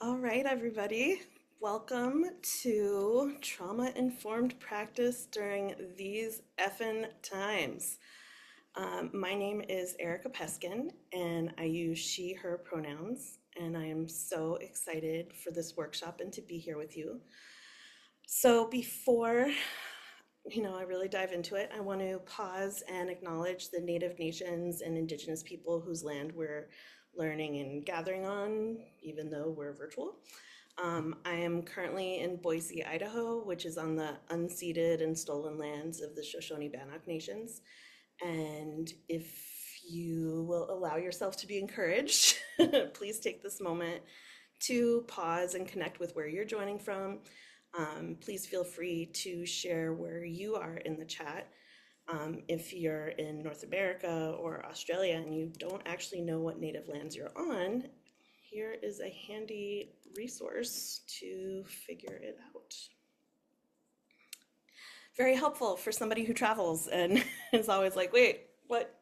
All right, everybody. Welcome to Trauma Informed Practice During These Effin' Times. My name is Erica Peskin, and I use she, her pronouns. And I am so excited for this workshop and to be here with you. So, before I really dive into it, I want to pause and acknowledge the Native nations and Indigenous people whose land we're learning and gathering on, even though we're virtual. I am currently in Boise, Idaho, which is on the unceded and stolen lands of the Shoshone-Bannock nations. And if you will allow yourself to be encouraged, please take this moment to pause and connect with where you're joining from. Please feel free to share where you are in the chat. If you're in North America or Australia and you don't actually know what native lands you're on, here is a handy resource to figure it out. Very helpful for somebody who travels and is always like, wait, what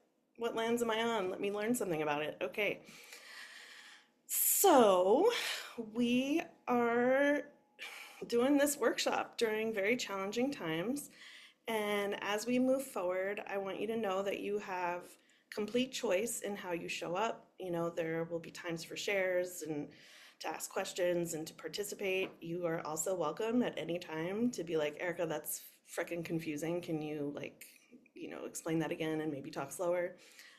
lands am I on? Let me learn something about it. Okay. So we are doing this workshop during very challenging times. And as we move forward, I want you to know that you have complete choice in how you show up. There will be times for shares and to ask questions and to participate. You are also welcome at any time to be like, Erica, that's freaking confusing. Can you explain that again and maybe talk slower?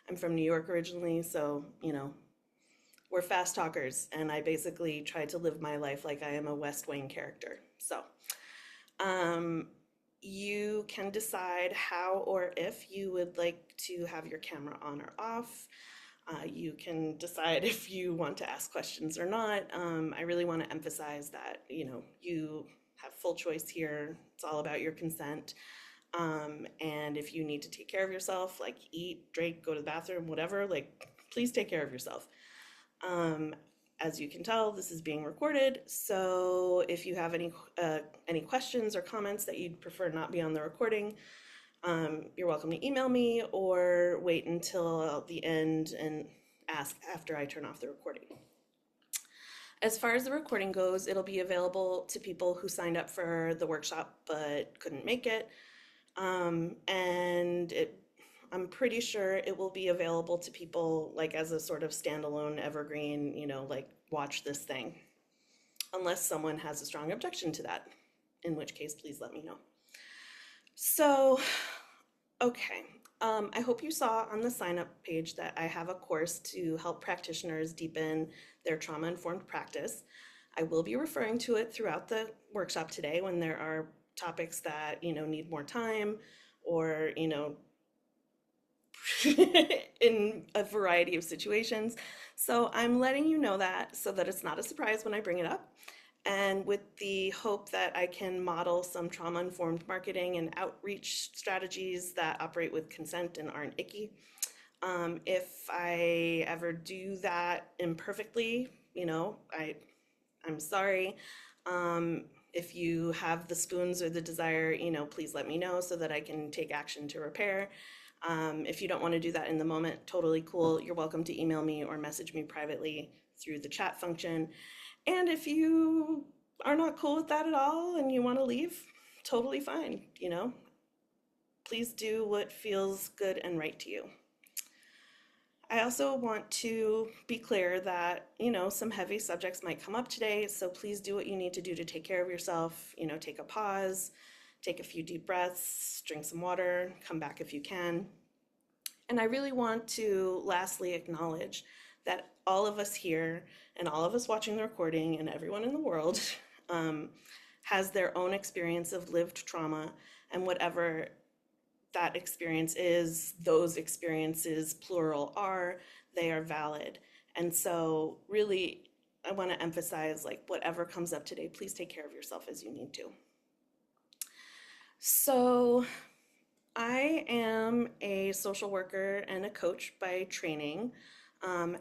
I'm from New York originally, so, we're fast talkers, and I basically try to live my life like I am a West Wing character. So, you can decide how or if you would like to have your camera on or off. You can decide if you want to ask questions or not. I really want to emphasize that, you have full choice here. It's all about your consent. And if you need to take care of yourself, like eat, drink, go to the bathroom, whatever, please take care of yourself. As you can tell, this is being recorded, so if you have any questions or comments that you'd prefer not be on the recording, you're welcome to email me or wait until the end and ask after I turn off the recording. As far as the recording goes, it'll be available to people who signed up for the workshop but couldn't make it, and I'm pretty sure it will be available to people as a sort of standalone evergreen, watch this thing, unless someone has a strong objection to that, in which case, please let me know. So, okay. I hope you saw on the sign-up page that I have a course to help practitioners deepen their trauma-informed practice. I will be referring to it throughout the workshop today when there are topics that, need more time or, in a variety of situations. So I'm letting you know that so that it's not a surprise when I bring it up. And with the hope that I can model some trauma-informed marketing and outreach strategies that operate with consent and aren't icky. If I ever do that imperfectly, I'm sorry. If you have the spoons or the desire, please let me know so that I can take action to repair. If you don't want to do that in the moment, totally cool. You're welcome to email me or message me privately through the chat function. And if you are not cool with that at all and you want to leave, totally fine, Please do what feels good and right to you. I also want to be clear that, some heavy subjects might come up today, so please do what you need to do to take care of yourself. Take a pause, take a few deep breaths, drink some water, come back if you can. And I really want to lastly acknowledge that all of us here and all of us watching the recording and everyone in the world has their own experience of lived trauma, and whatever that experience is, those experiences, plural, they are valid. And so really, I want to emphasize, whatever comes up today, please take care of yourself as you need to. So I am a social worker and a coach by training.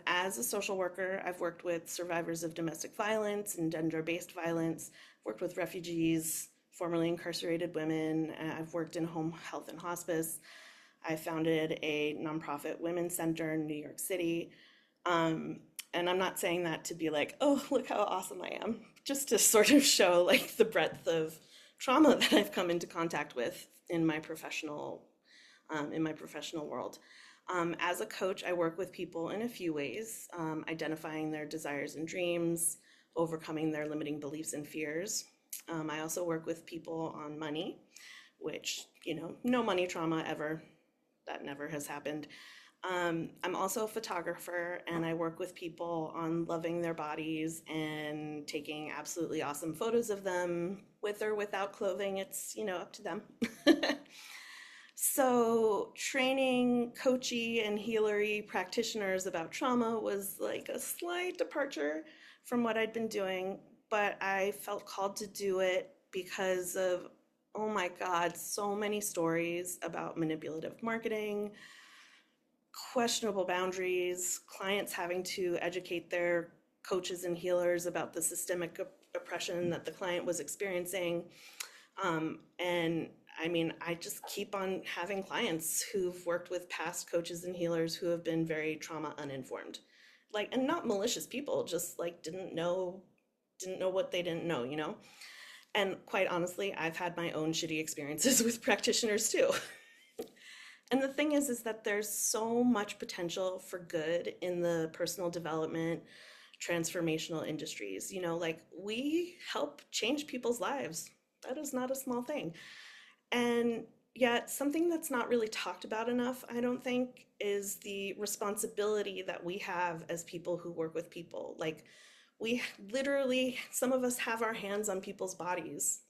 As a social worker, I've worked with survivors of domestic violence and gender-based violence, worked with refugees, formerly incarcerated women. I've worked in home health and hospice. I founded a nonprofit women's center in New York City. And I'm not saying that to be like, oh, look how awesome I am, just to sort of show like the breadth of trauma that I've come into contact with in my professional world. As a coach, I work with people in a few ways, identifying their desires and dreams, overcoming their limiting beliefs and fears. I also work with people on money, which, no money trauma ever, that never has happened. I'm also a photographer and I work with people on loving their bodies and taking absolutely awesome photos of them with or without clothing. It's, up to them. So, training coachy and healery practitioners about trauma was like a slight departure from what I'd been doing, but I felt called to do it because of, oh my God, so many stories about manipulative marketing, questionable boundaries, clients having to educate their coaches and healers about the systemic oppression that the client was experiencing. And I mean, I just keep on having clients who've worked with past coaches and healers who have been very trauma uninformed. Like, and not malicious people, just like didn't know what they didn't know. And quite honestly, I've had my own shitty experiences with practitioners too. And the thing is that there's so much potential for good in the personal development, transformational industries. Like we help change people's lives. That is not a small thing. And yet, something that's not really talked about enough, I don't think, is the responsibility that we have as people who work with people. Like, we literally, some of us have our hands on people's bodies.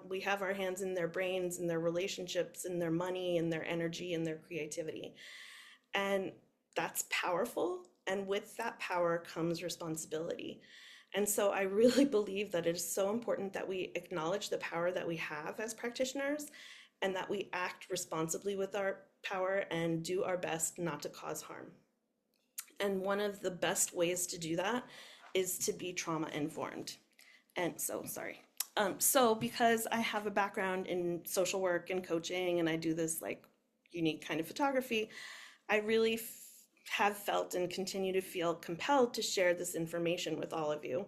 We have our hands in their brains, in their relationships, in their money, in their energy, in their creativity. And that's powerful. And with that power comes responsibility. And so I really believe that it is so important that we acknowledge the power that we have as practitioners and that we act responsibly with our power and do our best not to cause harm. And one of the best ways to do that is to be trauma informed. And so, sorry. So because I have a background in social work and coaching and I do this like unique kind of photography, I really have felt and continue to feel compelled to share this information with all of you,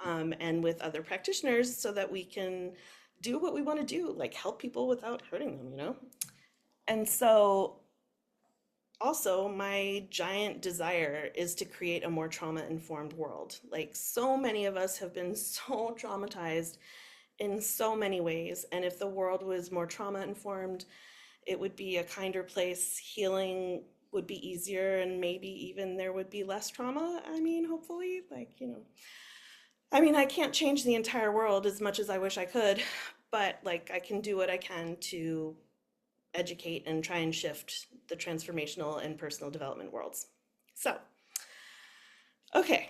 and with other practitioners so that we can do what we want to do, like help people without hurting them. And so also, my giant desire is to create a more trauma informed world. Like, so many of us have been so traumatized in so many ways. And if the world was more trauma informed, it would be a kinder place. Healing would be easier, and maybe even there would be less trauma. I mean, hopefully, I mean, I can't change the entire world as much as I wish I could, but like, I can do what I can to educate and try and shift the transformational and personal development worlds. So, okay.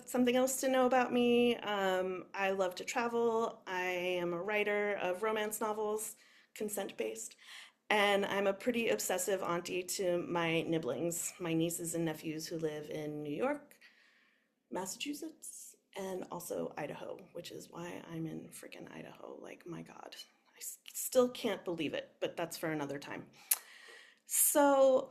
Something else to know about me. I love to travel. I am a writer of romance novels, consent based, and I'm a pretty obsessive auntie to my nibblings, my nieces and nephews who live in New York, Massachusetts, and also Idaho, which is why I'm in freaking Idaho. Like, my God, I still can't believe it, but that's for another time. So,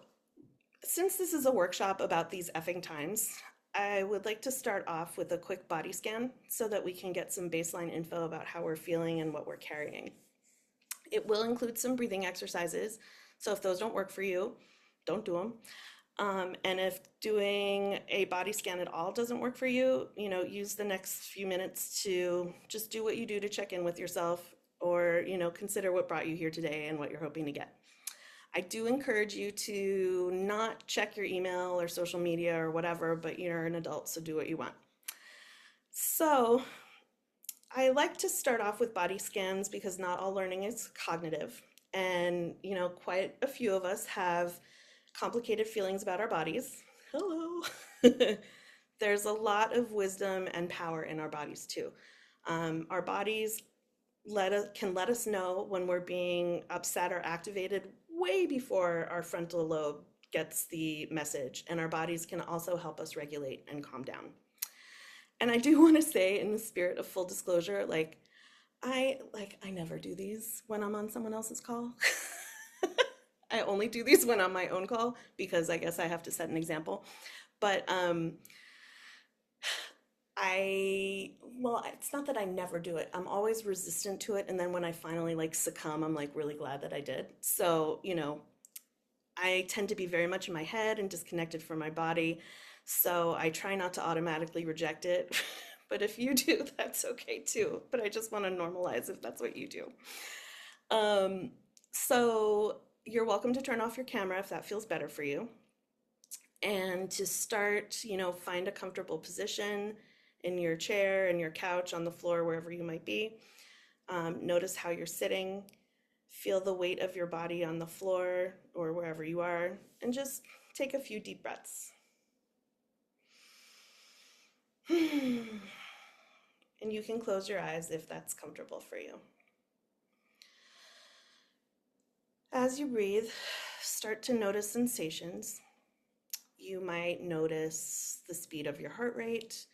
since this is a workshop about these effing times, I would like to start off with a quick body scan so that we can get some baseline info about how we're feeling and what we're carrying. It will include some breathing exercises, so if those don't work for you, don't do them. And if doing a body scan at all doesn't work for you, use the next few minutes to just do what you do to check in with yourself, or, consider what brought you here today and what you're hoping to get. I do encourage you to not check your email or social media or whatever, but you're an adult, so do what you want. So I like to start off with body scans because not all learning is cognitive. And, quite a few of us have complicated feelings about our bodies. Hello. There's a lot of wisdom and power in our bodies too. Our bodies can let us know when we're being upset or activated way before our frontal lobe gets the message, and our bodies can also help us regulate and calm down. And I do want to say, in the spirit of full disclosure, I never do these when I'm on someone else's call. I only do these when I'm on my own call because I guess I have to set an example. But well, it's not that I never do it. I'm always resistant to it. And then when I finally like succumb, I'm like really glad that I did. So, I tend to be very much in my head and disconnected from my body. So I try not to automatically reject it. But if you do, that's okay too. But I just want to normalize if that's what you do. Um, so you're welcome to turn off your camera if that feels better for you. And to start, find a comfortable position in your chair, in your couch, on the floor, wherever you might be. Notice how you're sitting. Feel the weight of your body on the floor or wherever you are, and just take a few deep breaths. And you can close your eyes if that's comfortable for you. As you breathe, start to notice sensations. You might notice the speed of your heart rate.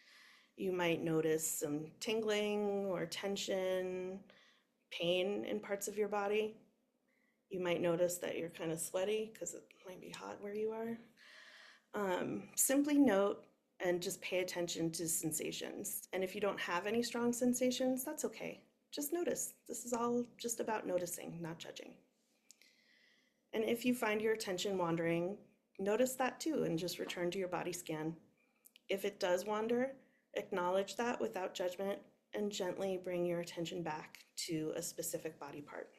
You might notice some tingling or tension, pain in parts of your body. You might notice that you're kind of sweaty because it might be hot where you are. Simply note and just pay attention to sensations. And if you don't have any strong sensations, that's okay. Just notice. This is all just about noticing, not judging. And if you find your attention wandering, notice that too and just return to your body scan. If it does wander, acknowledge that without judgment and gently bring your attention back to a specific body part.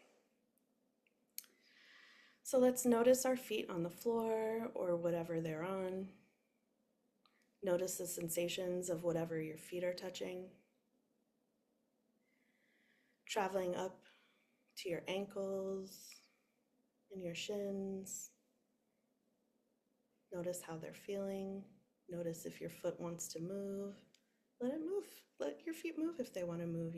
So let's notice our feet on the floor or whatever they're on. Notice the sensations of whatever your feet are touching. Traveling up to your ankles and your shins. Notice how they're feeling. Notice if your foot wants to move. Let it move. Let your feet move if they want to move,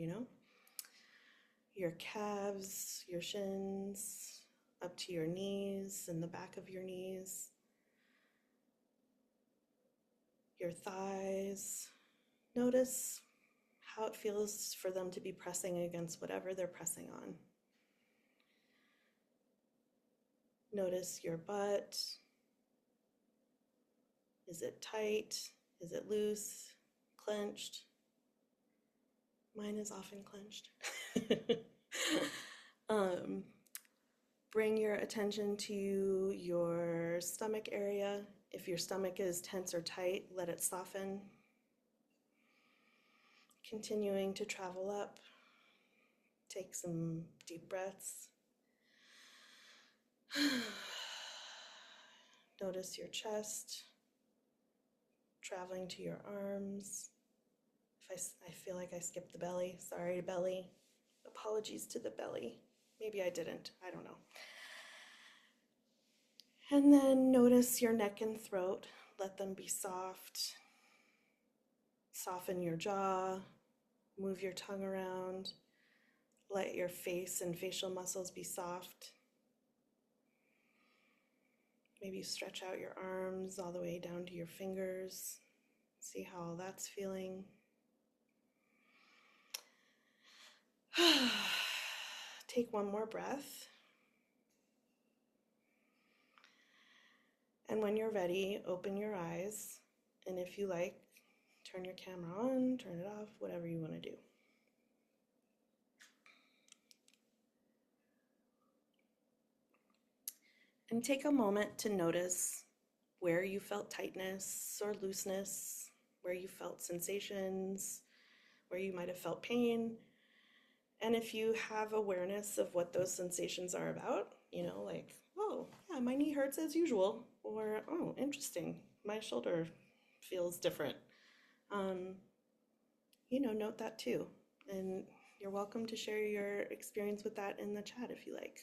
Your calves, your shins, up to your knees and the back of your knees. Your thighs. Notice how it feels for them to be pressing against whatever they're pressing on. Notice your butt. Is it tight? Is it loose? Clenched? Mine is often clenched. Bring your attention to your stomach area. If your stomach is tense or tight, let it soften. Continuing to travel up. Take some deep breaths. Notice your chest, traveling to your arms. If I feel like I skipped the belly, sorry, belly. Apologies to the belly. Maybe I didn't, I don't know. And then notice your neck and throat. Let them be soft. Soften your jaw. Move your tongue around. Let your face and facial muscles be soft. Maybe stretch out your arms all the way down to your fingers. See how that's feeling. Take one more breath. And when you're ready, open your eyes. And if you like, turn your camera on, turn it off, whatever you want to do. And take a moment to notice where you felt tightness or looseness, where you felt sensations, where you might have felt pain. And if you have awareness of what those sensations are about, like, oh, yeah, my knee hurts as usual, or, oh, interesting, my shoulder feels different. Note that too. And you're welcome to share your experience with that in the chat if you like.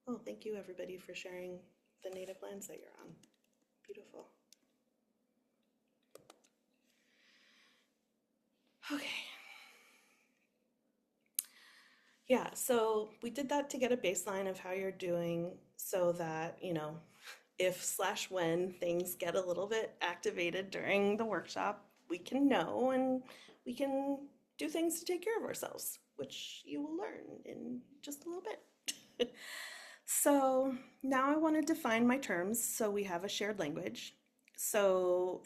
Oh, thank you everybody for sharing the native lands that you're on. Beautiful. Okay. Yeah, so we did that to get a baseline of how you're doing so that, if/when things get a little bit activated during the workshop, we can know and we can do things to take care of ourselves, which you will learn in just a little bit. So now I want to define my terms so we have a shared language. So,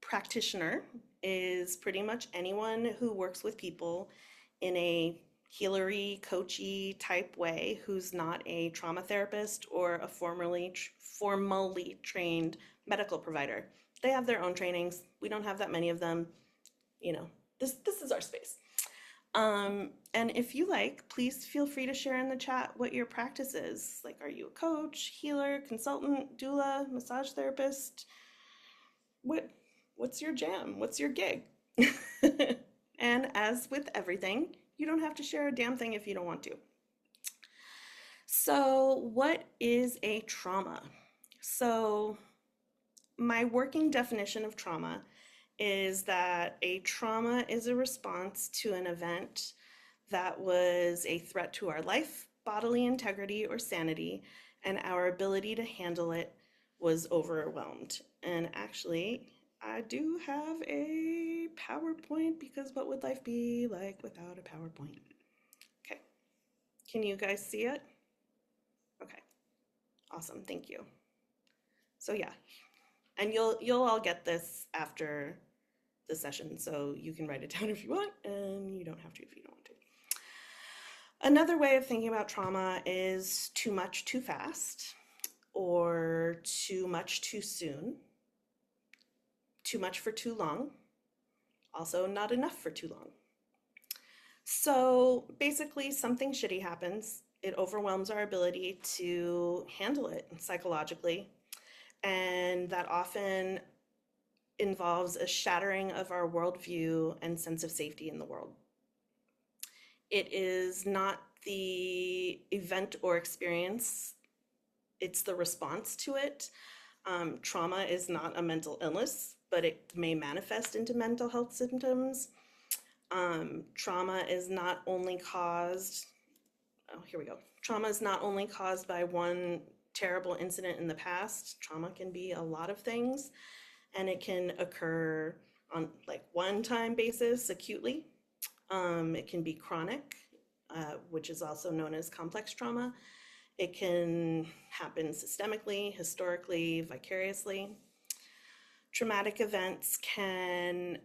practitioner is pretty much anyone who works with people in a healery, coachy type way who's not a trauma therapist or a formally trained medical provider. They have their own trainings. We don't have that many of them. You know, this is our space. And if you like, please feel free to share in the chat what your practice is. Like, are you a coach, healer, consultant, doula, massage therapist? What what's your jam? What's your gig? And as with everything, you don't have to share a damn thing if you don't want to. So, what is a trauma? So, my working definition of trauma is that a trauma is a response to an event that was a threat to our life, bodily integrity, or sanity, and our ability to handle it was overwhelmed. And actually, I do have a PowerPoint because what would life be like without a PowerPoint? Okay, can you guys see it? Okay, awesome, thank you. So yeah, and you'll all get this after the session, so you can write it down if you want, and you don't have to if you don't want to. Another way of thinking about trauma is too much too fast, or too much too soon, too much for too long, also not enough for too long. So basically, something shitty happens. It overwhelms our ability to handle it psychologically, and that often involves a shattering of our worldview and sense of safety in the world. It is not the event or experience, it's the response to it. Trauma is not a mental illness, but it may manifest into mental health symptoms. Trauma is not only caused, oh, here we go. Trauma is not only caused by one terrible incident in the past. Trauma can be a lot of things, and it can occur on like one-time basis acutely. It can be chronic, which is also known as complex trauma. It can happen systemically, historically, vicariously. Traumatic events can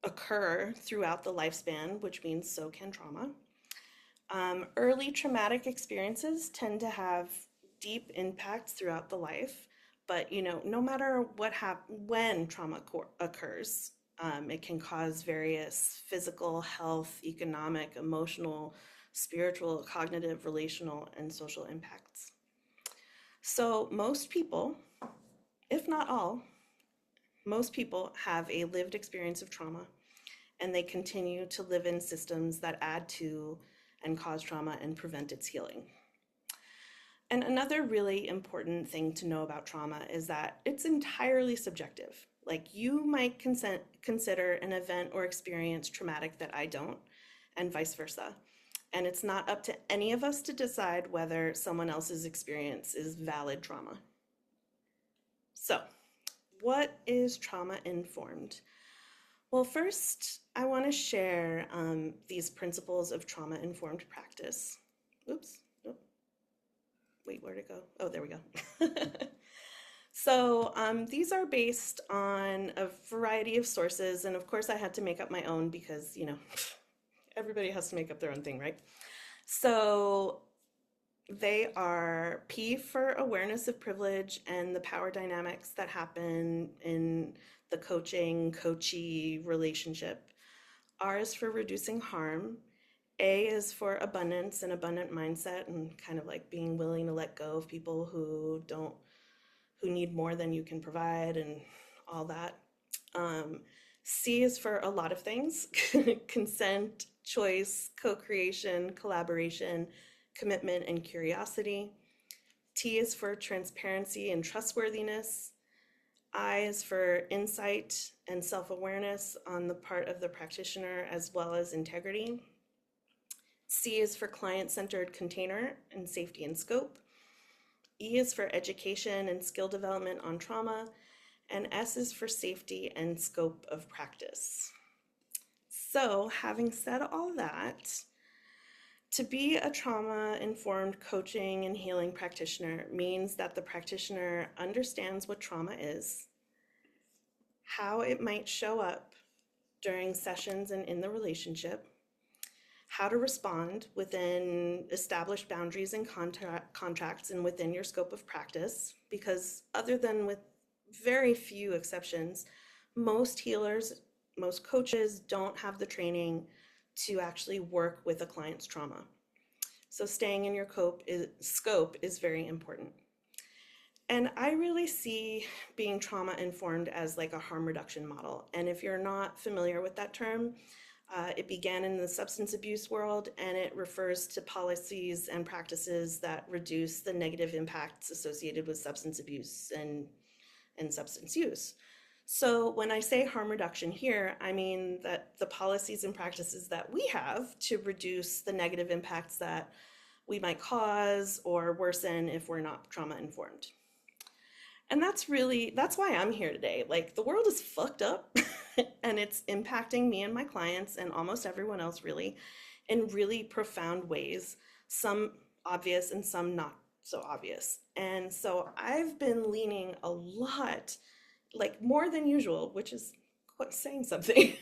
occur throughout the lifespan, which means so can trauma. Early traumatic experiences tend to have deep impacts throughout the life, but no matter when trauma occurs, it can cause various physical, health, economic, emotional, spiritual, cognitive, relational, and social impacts. So most people, if not all, most people have a lived experience of trauma, and they continue to live in systems that add to and cause trauma and prevent its healing. And another really important thing to know about trauma is that it's entirely subjective. Like, you might consider an event or experience traumatic that I don't, and vice versa. And it's not up to any of us to decide whether someone else's experience is valid trauma. So, what is trauma informed? Well, first, I want to share these principles of trauma informed practice. Oops. Oh. Wait, where'd it go? Oh, there we go. So these are based on a variety of sources, and of course I had to make up my own because, everybody has to make up their own thing, right? So they are P for awareness of privilege and the power dynamics that happen in the coachee relationship. R is for reducing harm. A is for abundance and abundant mindset, and kind of like being willing to let go of people who need more than you can provide and all that. C is for a lot of things: consent, choice, co-creation, collaboration, commitment, and curiosity. T is for transparency and trustworthiness. I is for insight and self-awareness on the part of the practitioner, as well as integrity. C is for client-centered container and safety and scope. E is for education and skill development on trauma. And S is for safety and scope of practice. So, having said all that, To be a trauma-informed coaching and healing practitioner means that the practitioner understands what trauma is, how it might show up during sessions and in the relationship, how to respond within established boundaries and contracts and within your scope of practice. Because, other than with very few exceptions, most healers, most coaches don't have the training to actually work with a client's trauma. So, staying in your scope is very important. And I really see being trauma informed as like a harm reduction model. And if you're not familiar with that term, it began in the substance abuse world, and it refers to policies and practices that reduce the negative impacts associated with substance abuse and substance use. So when I say harm reduction here, I mean that the policies and practices that we have to reduce the negative impacts that we might cause or worsen if we're not trauma informed. And that's why I'm here today. Like, the world is fucked up and it's impacting me and my clients and almost everyone else really in really profound ways, some obvious and some not so obvious. And so I've been leaning a lot, like more than usual, which is quite saying something.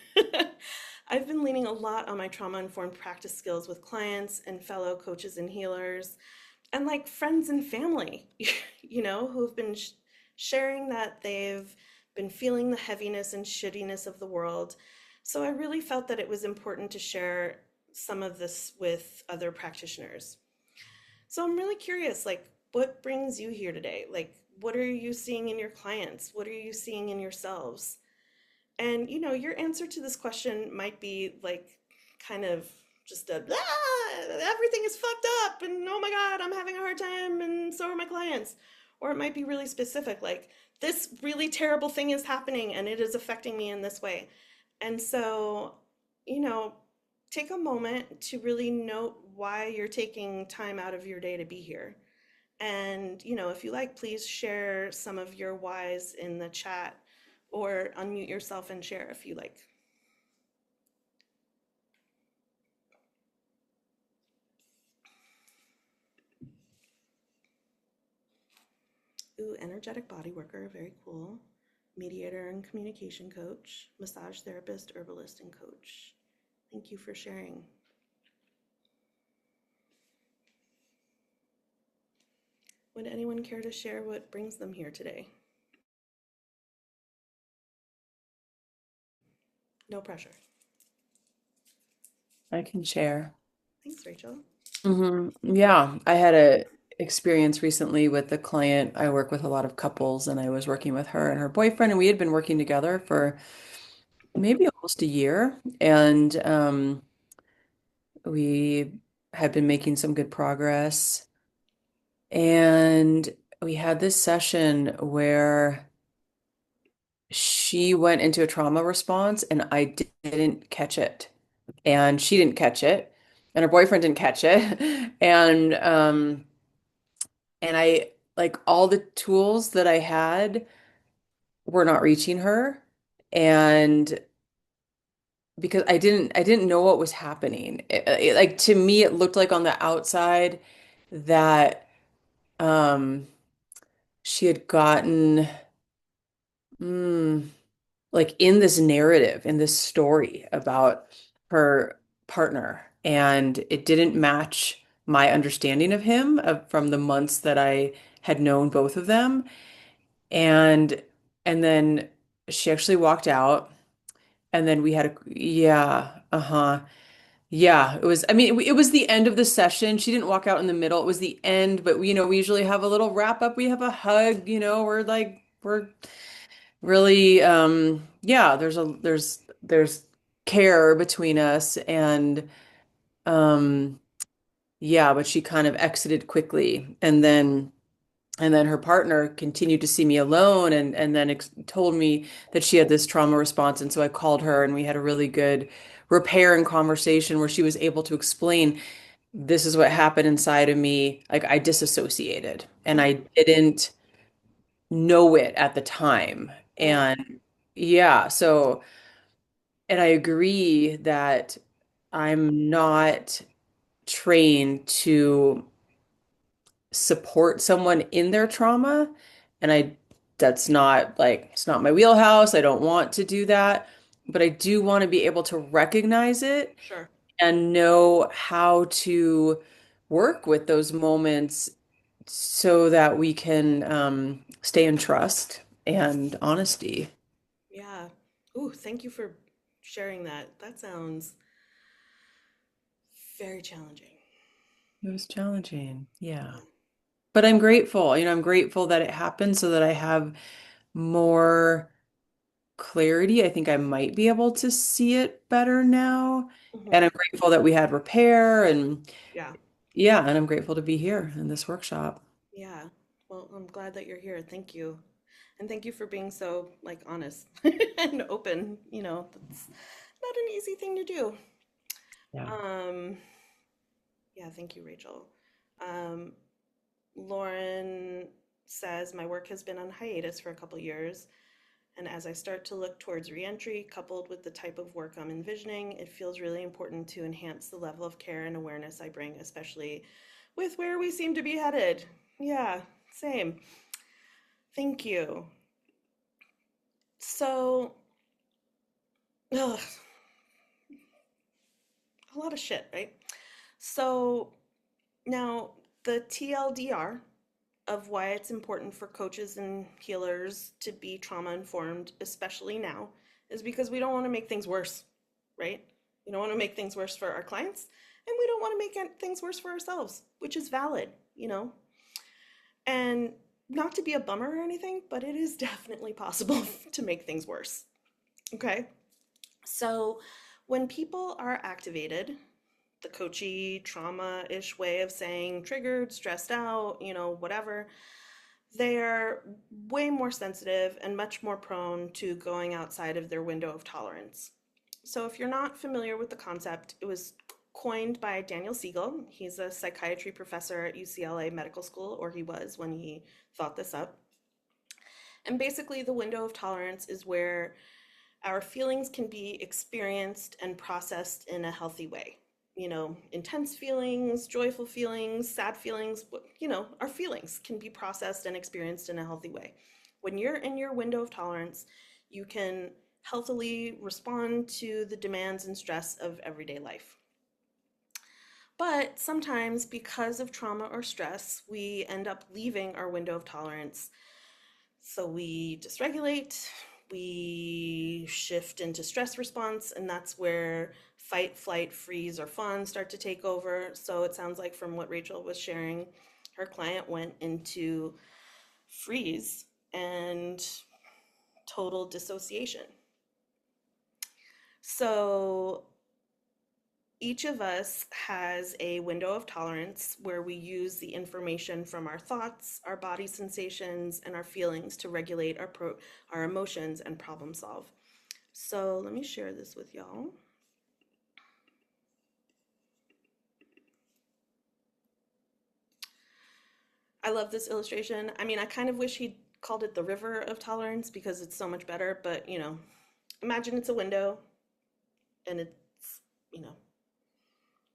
I've been leaning a lot on my trauma informed practice skills with clients and fellow coaches and healers and like friends and family, who've been sharing that they've been feeling the heaviness and shittiness of the world. So I really felt that it was important to share some of this with other practitioners. So I'm really curious, like, what brings you here today? Like, what are you seeing in your clients? What are you seeing in yourselves? And, your answer to this question might be like kind of just everything is fucked up and oh my God, I'm having a hard time and so are my clients. Or it might be really specific, like this really terrible thing is happening and it is affecting me in this way. And so, you know, take a moment to really note why you're taking time out of your day to be here. And, if you like, please share some of your whys in the chat or unmute yourself and share if you like. Ooh, energetic body worker, very cool. Mediator and communication coach, massage therapist, herbalist, and coach. Thank you for sharing. Would anyone care to share what brings them here today? No pressure. I can share. Thanks, Rachel. Yeah, I had a experience recently with a client. I work with a lot of couples, and I was working with her and her boyfriend, and we had been working together for maybe almost a year, and we had been making some good progress. And we had this session where she went into a trauma response, and I didn't catch it, and she didn't catch it, and her boyfriend didn't catch it, and I like all the tools that I had were not reaching her. And because I didn't know what was happening. Like to me, it looked like on the outside that um she had gotten mm, like in this narrative, in this story about her partner, and it didn't match my understanding of him from the months that I had known both of them. And and then she actually walked out, and then we had a yeah, uh-huh. Yeah, it was, I mean, it was the end of the session. She didn't walk out in the middle. It was the end, but we usually have a little wrap up. We have a hug, we're like we're really yeah, there's care between us, and um yeah, but she kind of exited quickly, and then her partner continued to see me alone, and then ex told me that she had this trauma response. And so I called her, and we had a really good repair and conversation where she was able to explain this is what happened inside of me. Like I disassociated, and I didn't know it at the time. Mm, And yeah, and I agree that I'm not trained to support someone in their trauma. And that's not like, it's not my wheelhouse. I don't want to do that. But I do want to be able to recognize it Sure. and know how to work with those moments so that we can stay in trust and honesty. Yeah. Ooh, thank you for sharing that. That sounds very challenging. It was challenging. Yeah. Yeah. But I'm grateful. I'm grateful that it happened so that I have more clarity. I think I might be able to see it better now. And Hmm. I'm grateful that we had repair and Yeah. yeah, and I'm grateful to be here in this workshop. Yeah. Well, I'm glad that you're here. Thank you. And thank you for being so like honest and open. That's not an easy thing to do. Yeah. Um, yeah, thank you, Rachel. Um, Lauren says my work has been on hiatus for a couple years, and as I start to look towards reentry, coupled with the type of work I'm envisioning, it feels really important to enhance the level of care and awareness I bring, especially with where we seem to be headed. Yeah, same. Thank you. So, ugh, a lot of shit, right? So now the TLDR of why it's important for coaches and healers to be trauma informed, especially now, is because we don't want to make things worse, right? We don't want to make things worse for our clients, and we don't want to make things worse for ourselves, which is valid. And not to be a bummer or anything, but it is definitely possible to make things worse. Okay. So when people are activated, the coachy trauma ish way of saying triggered, stressed out, whatever, they are way more sensitive and much more prone to going outside of their window of tolerance. So, if you're not familiar with the concept, it was coined by Daniel Siegel. He's a psychiatry professor at UCLA Medical School, or he was when he thought this up. And basically, the window of tolerance is where our feelings can be experienced and processed in a healthy way. Intense feelings, joyful feelings, sad feelings, our feelings can be processed and experienced in a healthy way. When you're in your window of tolerance, you can healthily respond to the demands and stress of everyday life. But sometimes, because of trauma or stress, we end up leaving our window of tolerance, so we dysregulate, we shift into stress response, and that's where fight, flight, freeze, or fawn start to take over. So it sounds like from what Rachel was sharing, her client went into freeze and total dissociation. So each of us has a window of tolerance where we use the information from our thoughts, our body sensations, and our feelings to regulate our emotions and problem solve. So let me share this with y'all. I love this illustration. I mean, I kind of wish he'd called it the river of tolerance because it's so much better, but imagine it's a window and it's, you know,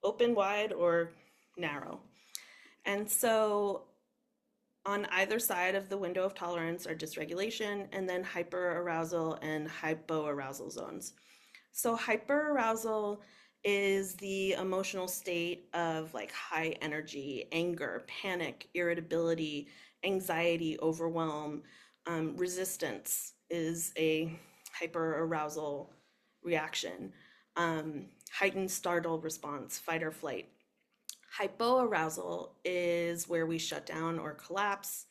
open wide or narrow. And so on either side of the window of tolerance are dysregulation and then hyperarousal and hypoarousal zones. So, hyperarousal is the emotional state of like high energy, anger, panic, irritability, anxiety, overwhelm. Resistance is a hyperarousal reaction. Heightened startle response, fight or flight. Hypoarousal is where we shut down or collapse.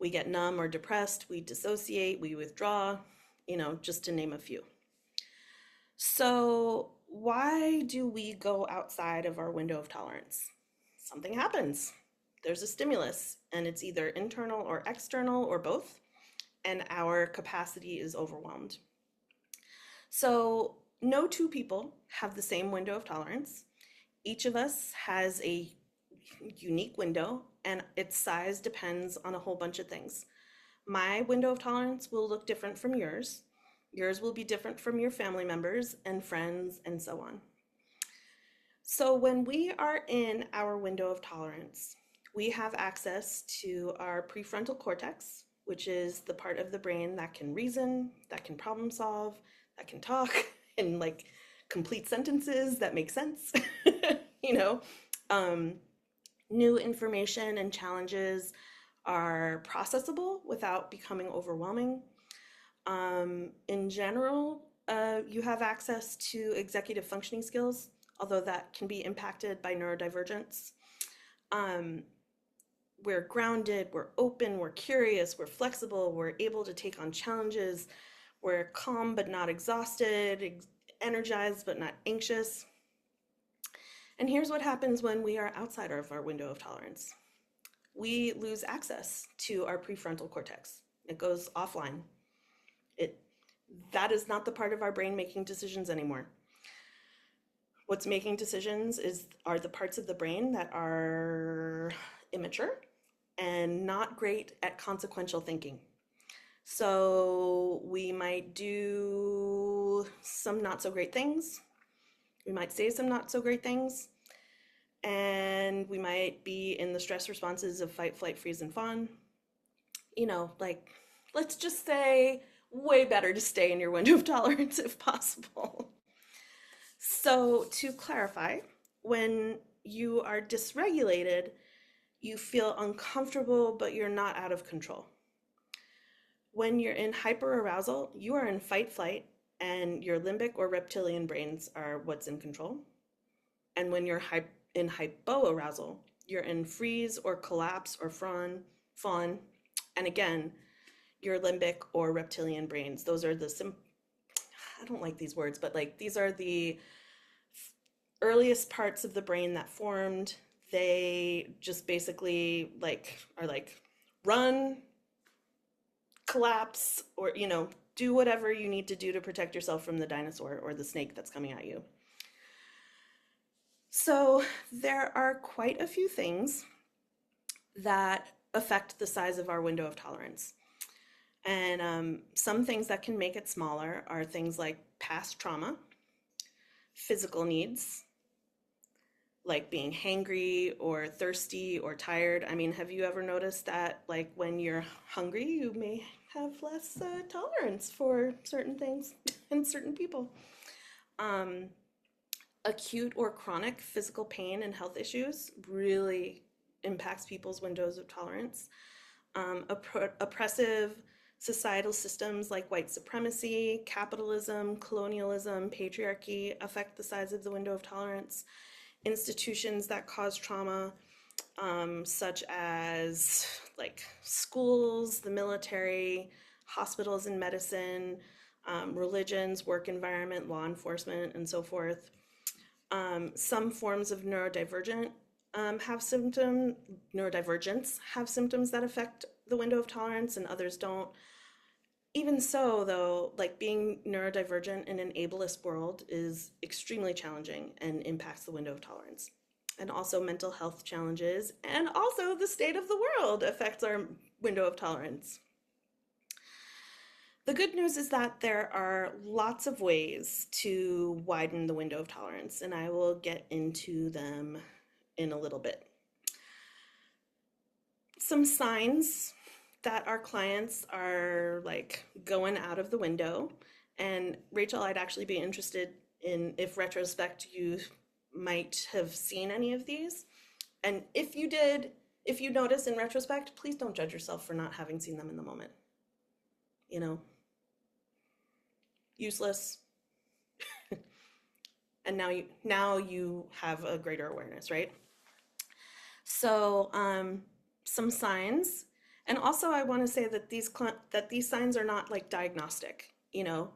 We get numb or depressed. We dissociate. We withdraw, just to name a few. So, why do we go outside of our window of tolerance? Something happens. There's a stimulus, and it's either internal or external or both, and our capacity is overwhelmed. So, no two people have the same window of tolerance. Each of us has a unique window, and its size depends on a whole bunch of things. My window of tolerance will look different from yours. Yours will be different from your family members and friends, and so on. So, when we are in our window of tolerance, we have access to our prefrontal cortex, which is the part of the brain that can reason, that can problem solve, that can talk and like complete sentences that make sense. you know, um, New information and challenges are processable without becoming overwhelming. In general, you have access to executive functioning skills, although that can be impacted by neurodivergence. Um, we're grounded, we're open, we're curious, we're flexible, we're able to take on challenges, we're calm but not exhausted, energized but not anxious. And here's what happens when we are outside of our window of tolerance: we lose access to our prefrontal cortex. It goes offline. It that is not the part of our brain making decisions anymore. What's making decisions are the parts of the brain that are immature and not great at consequential thinking. So we might do some not so great things. We might say some not so great things. And we might be in the stress responses of fight, flight, freeze, and fawn. Like, let's just say way better to stay in your window of tolerance if possible. So, to clarify, when you are dysregulated, you feel uncomfortable, but you're not out of control. When you're in hyperarousal, you are in fight flight, and your limbic or reptilian brains are what's in control. And when you're in hypoarousal, you're in freeze or collapse or fawn. And again, your limbic or reptilian brains. Those are I don't like these words, but like these are the earliest parts of the brain that formed. They just basically are like run, collapse, or do whatever you need to do to protect yourself from the dinosaur or the snake that's coming at you. So there are quite a few things that affect the size of our window of tolerance. And some things that can make it smaller are things like past trauma, physical needs, like being hangry or thirsty or tired. I mean, have you ever noticed that, like, when you're hungry, you may have less tolerance for certain things and certain people? Um, Acute or chronic physical pain and health issues really impacts people's windows of tolerance. Oppressive societal systems like white supremacy, capitalism, colonialism, patriarchy affect the size of the window of tolerance. Institutions that cause trauma, such as like schools, the military, hospitals and medicine, religions, work environment, law enforcement, and so forth. Some forms of neurodivergence have symptoms that affect the window of tolerance, and others don't. Even so, though, like being neurodivergent in an ableist world is extremely challenging and impacts the window of tolerance. And also, mental health challenges and also the state of the world affects our window of tolerance. The good news is that there are lots of ways to widen the window of tolerance, and I will get into them in a little bit. Some signs that our clients are like going out of the window. And Rachel, I'd actually be interested in if retrospect you might have seen any of these. And if you did, if you notice in retrospect, please don't judge yourself for not having seen them in the moment. You know, useless. And now you have a greater awareness, right? So some signs, and also I want to say that these signs are not like diagnostic.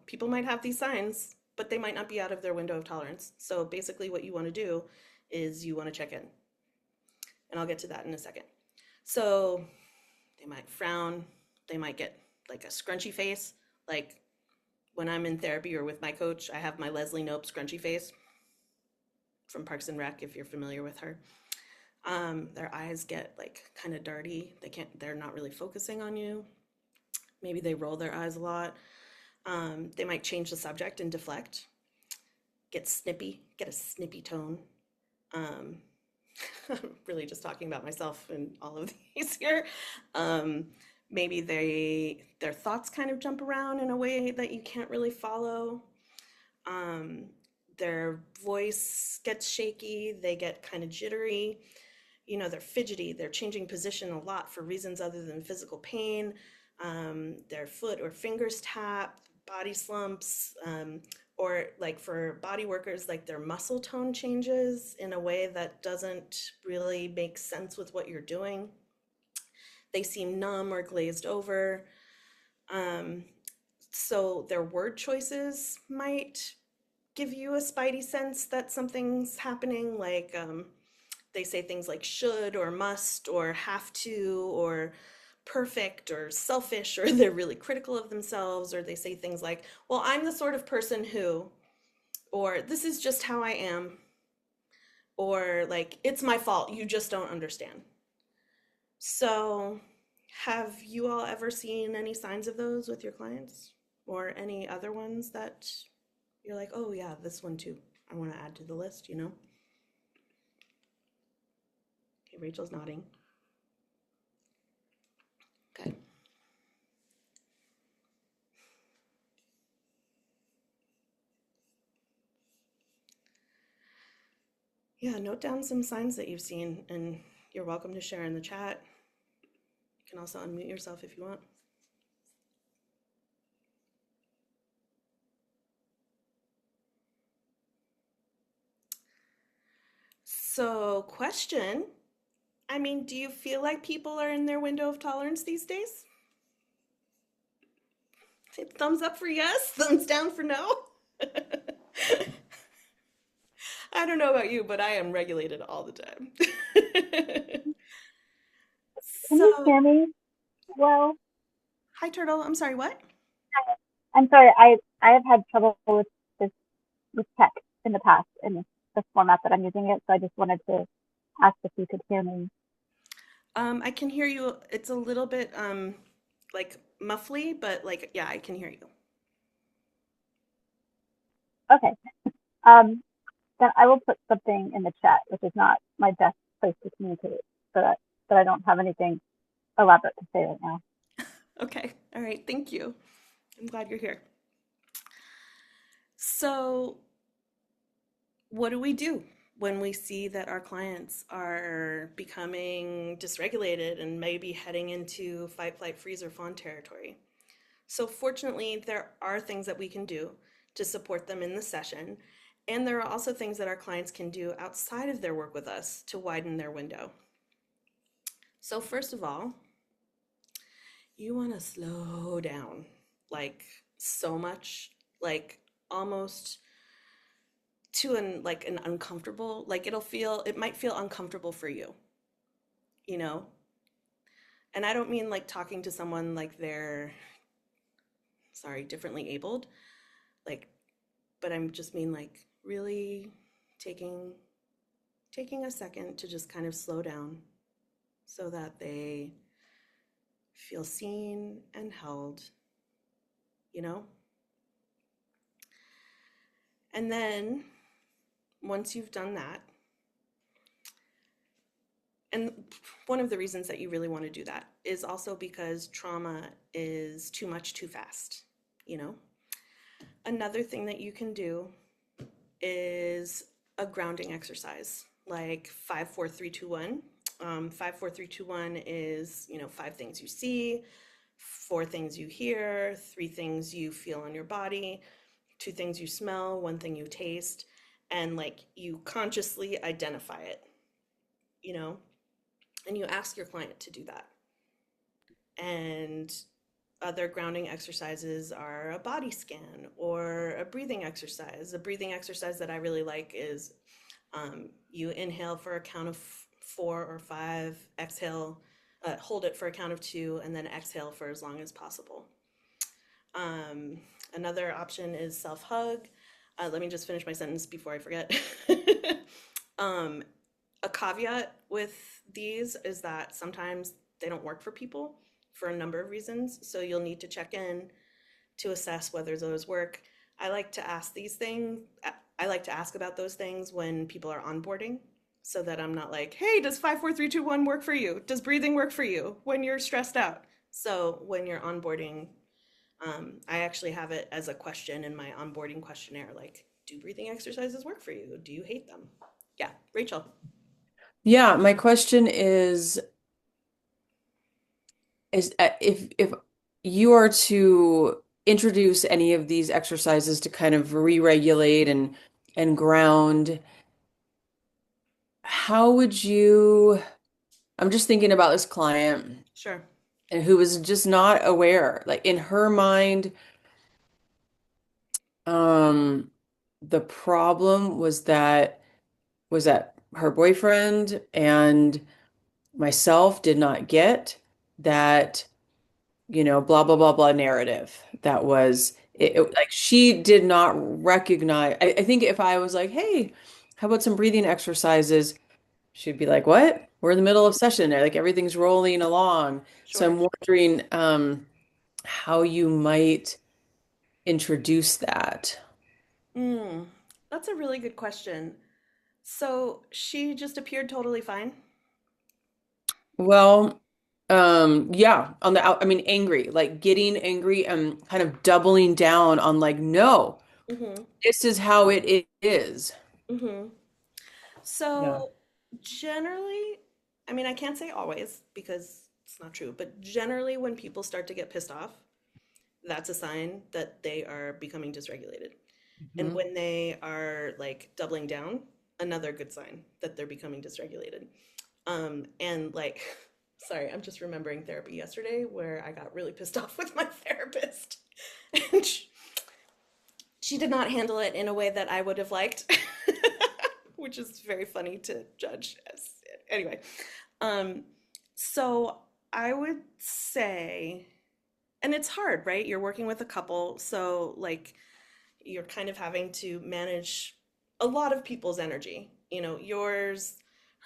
People might have these signs, but they might not be out of their window of tolerance. So basically, what you want to do is you want to check in, and I'll get to that in a second. So they might frown, they might get like a scrunchy face, like when I'm in therapy or with my coach, I have my Leslie Knope scrunchy face from Parks and Rec, if you're familiar with her. Their eyes get like kind of darty. They're not really focusing on you. Maybe they roll their eyes a lot. They might change the subject and deflect, get a snippy tone. Um, I'm really just talking about myself and all of these here. Um, Maybe their thoughts kind of jump around in a way that you can't really follow. Um, their voice gets shaky, they get kind of jittery. They're fidgety, they're changing position a lot for reasons other than physical pain. Their foot or fingers tap, body slumps, or like for body workers, like their muscle tone changes in a way that doesn't really make sense with what you're doing. They seem numb or glazed over. Um, so their word choices might give you a spidey sense that something's happening, like they say things like should or must or have to or perfect or selfish, or they're really critical of themselves, or they say things like, well, I'm the sort of person who, or this is just how I am, or like, it's my fault, you just don't understand. So, have you all ever seen any signs of those with your clients, or any other ones that you're like, oh, yeah, this one too, I want to add to the list, you know? Okay, Rachel's nodding. Okay. Yeah, note down some signs that you've seen, and you're welcome to share in the chat. You can also unmute yourself if you want. So, question. I mean, do you feel like people are in their window of tolerance these days? Thumbs up for yes, thumbs down for no. I don't know about you, but I am regulated all the time. Can you So, hear me well? hi, Turtle. I'm sorry, what? I'm sorry, I have had trouble this with tech in the past in the format that I'm using it, so I just wanted to ask if you could hear me. I can hear you. It's a little bit like muffly, but like, yeah, I can hear you. Okay. Um, then I will put something in the chat, which is not my best place to communicate, so that I don't have anything elaborate to say right now. Okay. All right. Thank you. I'm glad you're here. So, what do we do when we see that our clients are becoming dysregulated and maybe heading into fight, flight, freeze, or fawn territory? So, fortunately, there are things that we can do to support them in the session. And there are also things that our clients can do outside of their work with us to widen their window. So, first of all, you want to slow down, like so much, like almost to an uncomfortable, like it might feel uncomfortable for you, you know? And I don't mean like talking to someone like they're, sorry, differently abled, like, but I'm just mean like really taking taking a second to just kind of slow down so that they feel seen and held, you know? And then once you've done that, and one of the reasons that you really want to do that is also because trauma is too much too fast, you know? Another thing that you can do is a grounding exercise, like 5 4 3 2 1. 5 4 3 2 1 is, five things you see, four things you hear, three things you feel on your body, two things you smell, one thing you taste, and like you consciously identify it, you know, and you ask your client to do that. And other grounding exercises are a body scan or a breathing exercise. A breathing exercise that I really like is you inhale for a count of 4 or 5, exhale, hold it for a count of 2, and then exhale for as long as possible. Um, Another option is self hug. Let me just finish my sentence before I forget. um, a caveat with these is that sometimes they don't work for people for a number of reasons. So you'll need to check in to assess whether those work. I like to ask these things. I like to ask about those things when people are onboarding. so that I'm not like, hey, does 5, 4, 3, 2, 1 work for you? Does breathing work for you when you're stressed out? So when you're onboarding, I actually have it as a question in my onboarding questionnaire, like, do breathing exercises work for you? Do you hate them? Yeah, Rachel. Yeah, my question is if you are to introduce any of these exercises to kind of re-regulate and ground, how would you, I'm just thinking about this client Sure. and who was just not aware. Like in her mind, um, the problem was that her boyfriend and myself did not get that, blah blah blah blah narrative. That was like she did not recognize. I think if I was like, hey, how about some breathing exercises? She'd be like, what? We're in the middle of session. Like everything's rolling along. So Sure. I'm wondering, how you might introduce that. Mm, that's a really good question. So she just appeared totally fine. Well, yeah, on the out, I mean, angry, like getting angry and kind of doubling down on like, no, Mm-hmm. this is how it is. Mm-hmm. Yeah. So generally, I mean, I can't say always because it's not true, but generally when people start to get pissed off, that's a sign that they are becoming dysregulated. And Hmm. when they are like doubling down, another good sign that they're becoming dysregulated. And like, sorry, I'm just remembering therapy yesterday where I got really pissed off with my therapist. And she did not handle it in a way that I would have liked, which is very funny to judge as anyway. Um, so I would say, and it's hard, right? You're working with a couple, so like you're kind of having to manage a lot of people's energy. You know, yours,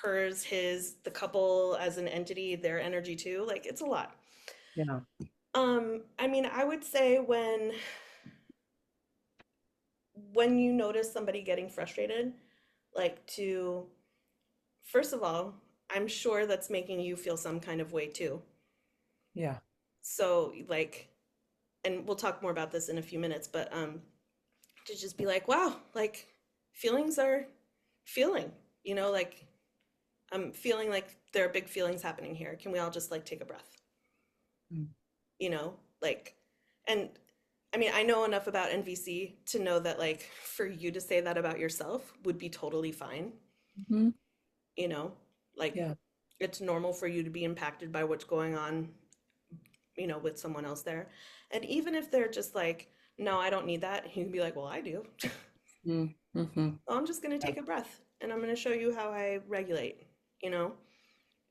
hers, his, the couple as an entity, their energy too. Like it's a lot. Yeah. I mean, I would say when you notice somebody getting frustrated, like to first of all, I'm sure that's making you feel some kind of way too. Yeah. So like, and we'll talk more about this in a few minutes, but to just be like, wow, like feelings are feeling, like I'm feeling like there are big feelings happening here. Can we all just like take a breath? Mm. Like, and I mean, I know enough about NVC to know that like for you to say that about yourself would be totally fine, Mhm. you know, like Yeah. it's normal for you to be impacted by what's going on, with someone else there. And even if they're just like, no, I don't need that, you can be like, well, I do. Mm-hmm. Well, I'm just going to take a breath and I'm going to show you how I regulate, you know,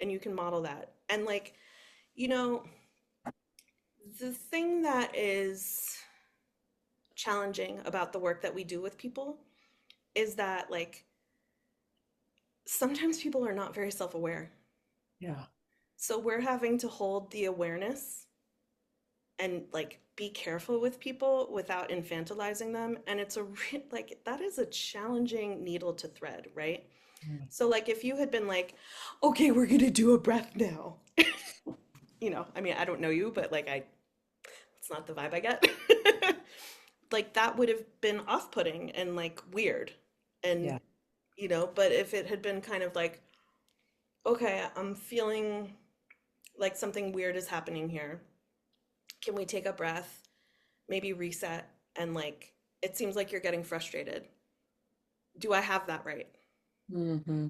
and you can model that. And like, you know, the thing that is challenging about the work that we do with people is that like sometimes people are not very self-aware. Yeah. So we're having to hold the awareness and like be careful with people without infantilizing them, and it's like that is a challenging needle to thread, right? Yeah. So like if you had been like, okay, we're gonna do a breath now, I mean, I don't know you, but like I it's not the vibe I get. Like that would have been off-putting and like weird. And Yeah. but if it had been kind of like, okay, I'm feeling like something weird is happening here. Can we take a breath, maybe reset, and like it seems like you're getting frustrated. Do I have that right? Hmm.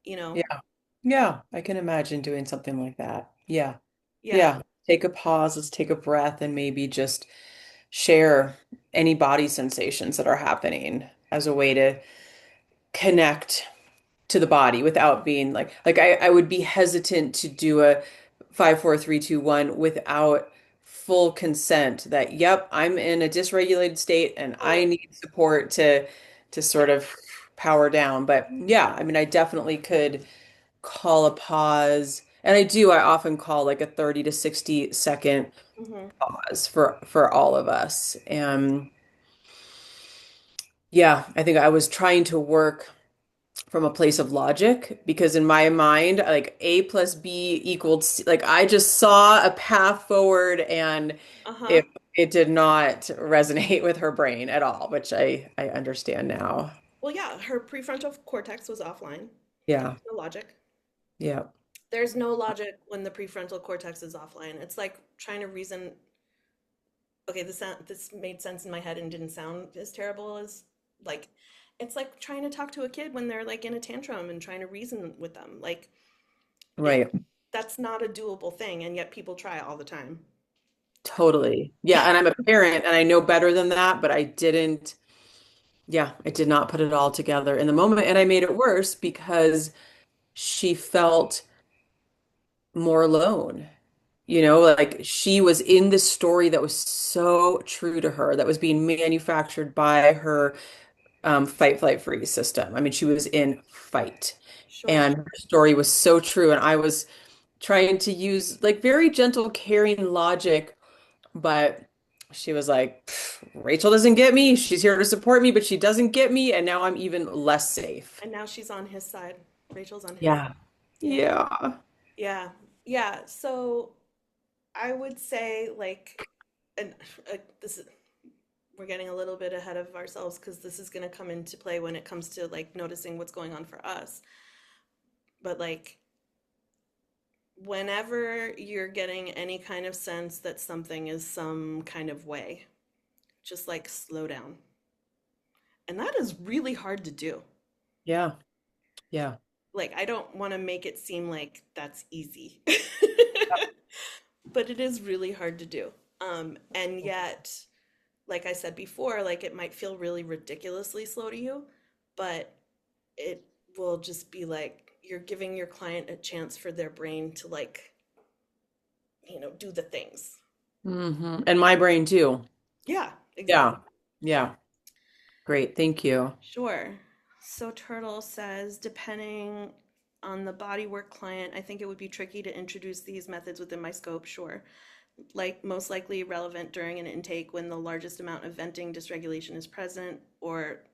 You know? Yeah. Yeah. I can imagine doing something like that. Yeah. Yeah. Yeah. Take a pause. Let's take a breath and maybe just share any body sensations that are happening as a way to connect to the body without being like I would be hesitant to do a 5, 4, 3, 2, 1 without full consent that yep, I'm in a dysregulated state and I Totally. need support to sort Yeah. of power down. But yeah, I mean I definitely could call a pause. And I often call like a 30 to 60-second Hmm. pause for all of us. And yeah, I think I was trying to work. from a place of logic because in my mind, like A plus B equaled C, like I just saw a path forward and Uh-huh. it it did not resonate with her brain at all, which I understand now. Well, yeah, her prefrontal cortex was offline. Yeah. No logic. Yeah. There's no logic when the prefrontal cortex is offline. It's like trying to reason. Okay, this made sense in my head and didn't sound as terrible as like it's like trying to talk to a kid when they're like in a tantrum and trying to reason with them. Like it Right. that's not a doable thing, and yet people try all the time. Totally. Yeah, and I'm a parent and I know better than that, but I didn't, yeah, I did not put it all together in the moment and I made it worse because she felt more alone. Like she was in this story that was so true to her, that was being manufactured by her fight, flight, freeze system. I mean, she was in fight, Sure. and her story was so true. And I was trying to use like very gentle, caring logic, but she was like, "Pff, Rachel doesn't get me. She's here to support me, but she doesn't get me. And now I'm even less safe." And now she's on his side. Rachel's on his side. Yeah. Yeah. Yeah. Yeah. Yeah. So I would say like and this is we're getting a little bit ahead of ourselves because this is going to come into play when it comes to like noticing what's going on for us. But like whenever you're getting any kind of sense that something is some kind of way, just like slow down. And that is really hard to do. Yeah. Yeah. Like, I don't want to make it seem like that's easy, but it is really hard to do. And yet, like I said before, like it might feel really ridiculously slow to you, but it will just be like you're giving your client a chance for their brain to like, do the things. And my brain too. Yeah, exactly. Yeah. Yeah. Great. Thank you. Sure. So Turtle says, depending on the bodywork client, I think it would be tricky to introduce these methods within my scope. Sure. Like most likely relevant during an intake when the largest amount of venting dysregulation is present or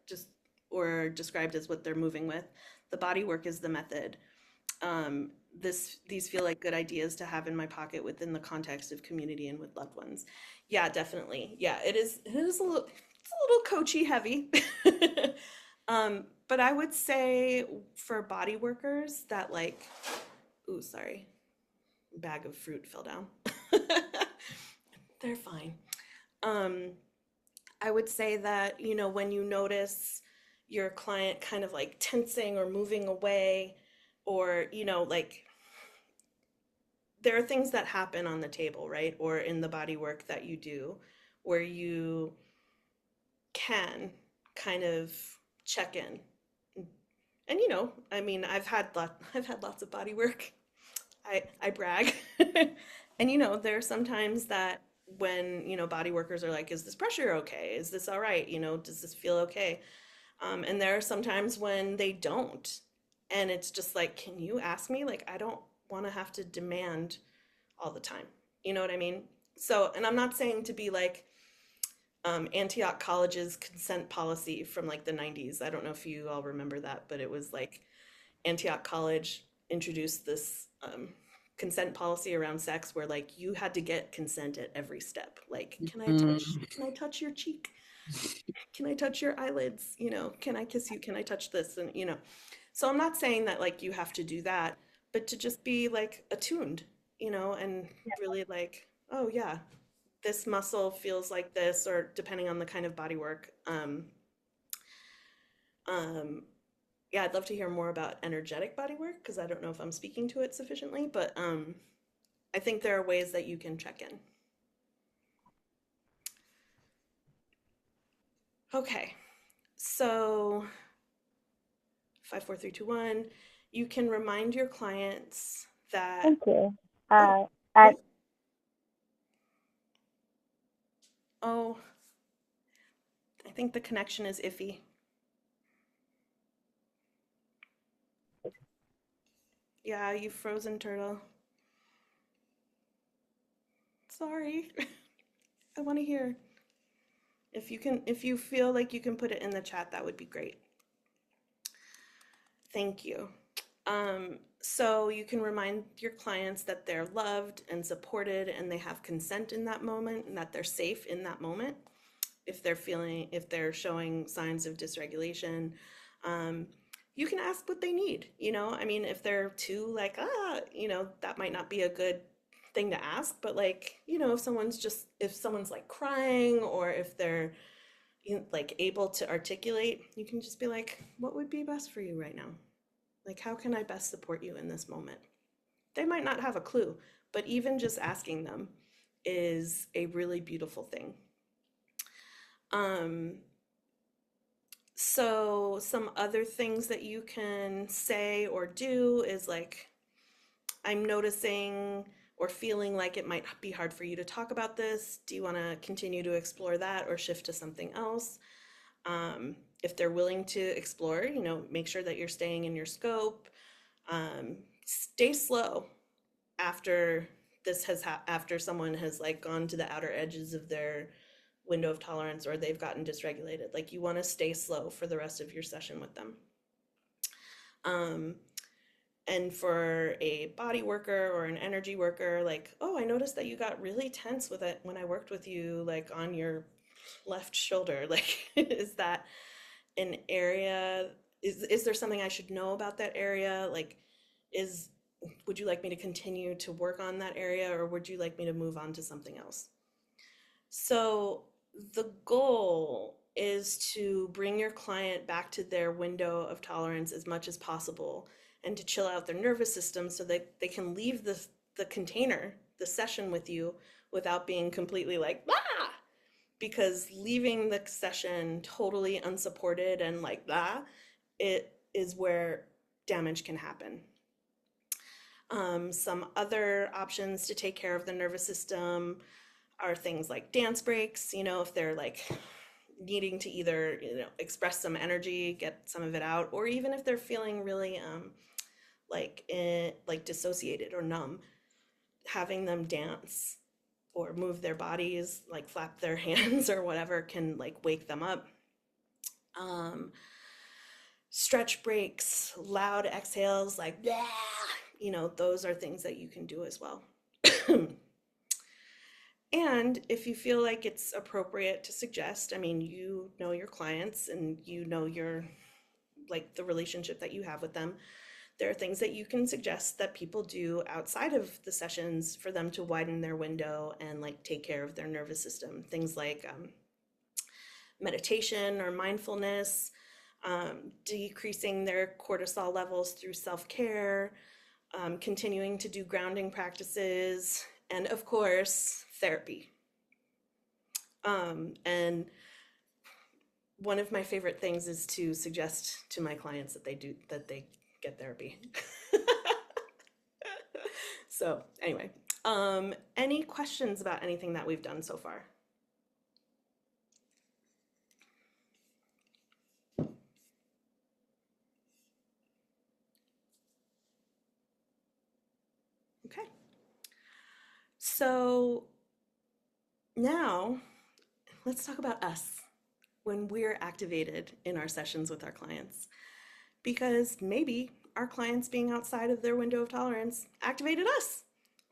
described as what they're moving with. The bodywork is the method. These feel like good ideas to have in my pocket within the context of community and with loved ones. Yeah, definitely. Yeah, it is a little coachy heavy. But I would say for body workers that like, ooh, sorry, bag of fruit fell down. They're fine. Um, I would say that, when you notice your client kind of like tensing or moving away, or, like there are things that happen on the table, right? Or in the body work that you do where you can kind of check in. And I mean, I've had lots of body work. I brag. And there are sometimes that when, body workers are like, is this pressure okay? Is this all right? Does this feel okay? And there are sometimes when they don't. And it's just like, can you ask me? Like, I don't want to have to demand all the time. You know what I mean? So, and I'm not saying to be like Antioch College's consent policy from like the 90s. I don't know if you all remember that, but it was like Antioch College introduced this consent policy around sex where like you had to get consent at every step. Like, Mm. can I touch your cheek? Can I touch your eyelids? Can I kiss you? Can I touch this? And so I'm not saying that like you have to do that, but to just be like attuned, and really like, oh yeah, this muscle feels like this, or depending on the kind of body work. Um, yeah, I'd love to hear more about energetic body work because I don't know if I'm speaking to it sufficiently, but I think there are ways that you can check in. Okay, so 5, 4, 3, 2, 1. You can remind your clients that, Thank you. oh, At yeah, oh, I think the connection is iffy. Yeah, you frozen turtle. Sorry. I want to hear. If you feel like you can put it in the chat, that would be great. Thank you. So you can remind your clients that they're loved and supported and they have consent in that moment and that they're safe in that moment. If they're showing signs of dysregulation, um, you can ask what they need. I mean, if they're too like, that might not be a good thing to ask, but like, if someone's like crying or if they're like able to articulate, you can just be like, what would be best for you right now? Like, how can I best support you in this moment? They might not have a clue, but even just asking them is a really beautiful thing. Um, so, some other things that you can say or do is like, I'm noticing or feeling like it might be hard for you to talk about this. Do you want to continue to explore that or shift to something else? If they're willing to explore, make sure that you're staying in your scope. Stay slow after after someone has like gone to the outer edges of their window of tolerance or they've gotten dysregulated. Like you want to stay slow for the rest of your session with them. Um, and for a body worker or an energy worker, like, oh, I noticed that you got really tense with it when I worked with you, like on your left shoulder. Like, is that an area? Is there something I should know about that area? Like, is would you like me to continue to work on that area or would you like me to move on to something else? So the goal is to bring your client back to their window of tolerance as much as possible and to chill out their nervous system so that they can leave the container, the session with you without being completely like, ah! Because leaving the session totally unsupported and like that, it is where damage can happen. Some other options to take care of the nervous system are things like dance breaks, if they're like needing to either, express some energy, get some of it out, or even if they're feeling really like dissociated or numb, having them dance or move their bodies, like flap their hands or whatever can like wake them up. Um, Stretch breaks, loud exhales, like, yeah, those are things that you can do as well. And if you feel like it's appropriate to suggest, I mean, you know your clients and you know your like the relationship that you have with them. There are things that you can suggest that people do outside of the sessions for them to widen their window and like take care of their nervous system. Things like meditation or mindfulness, decreasing their cortisol levels through self-care, continuing to do grounding practices, and of course, therapy. And one of my favorite things is to suggest to my clients that they get therapy. So anyway, any questions about anything that we've done so far? Okay. So now let's talk about us when we're activated in our sessions with our clients. Because maybe our clients being outside of their window of tolerance activated us.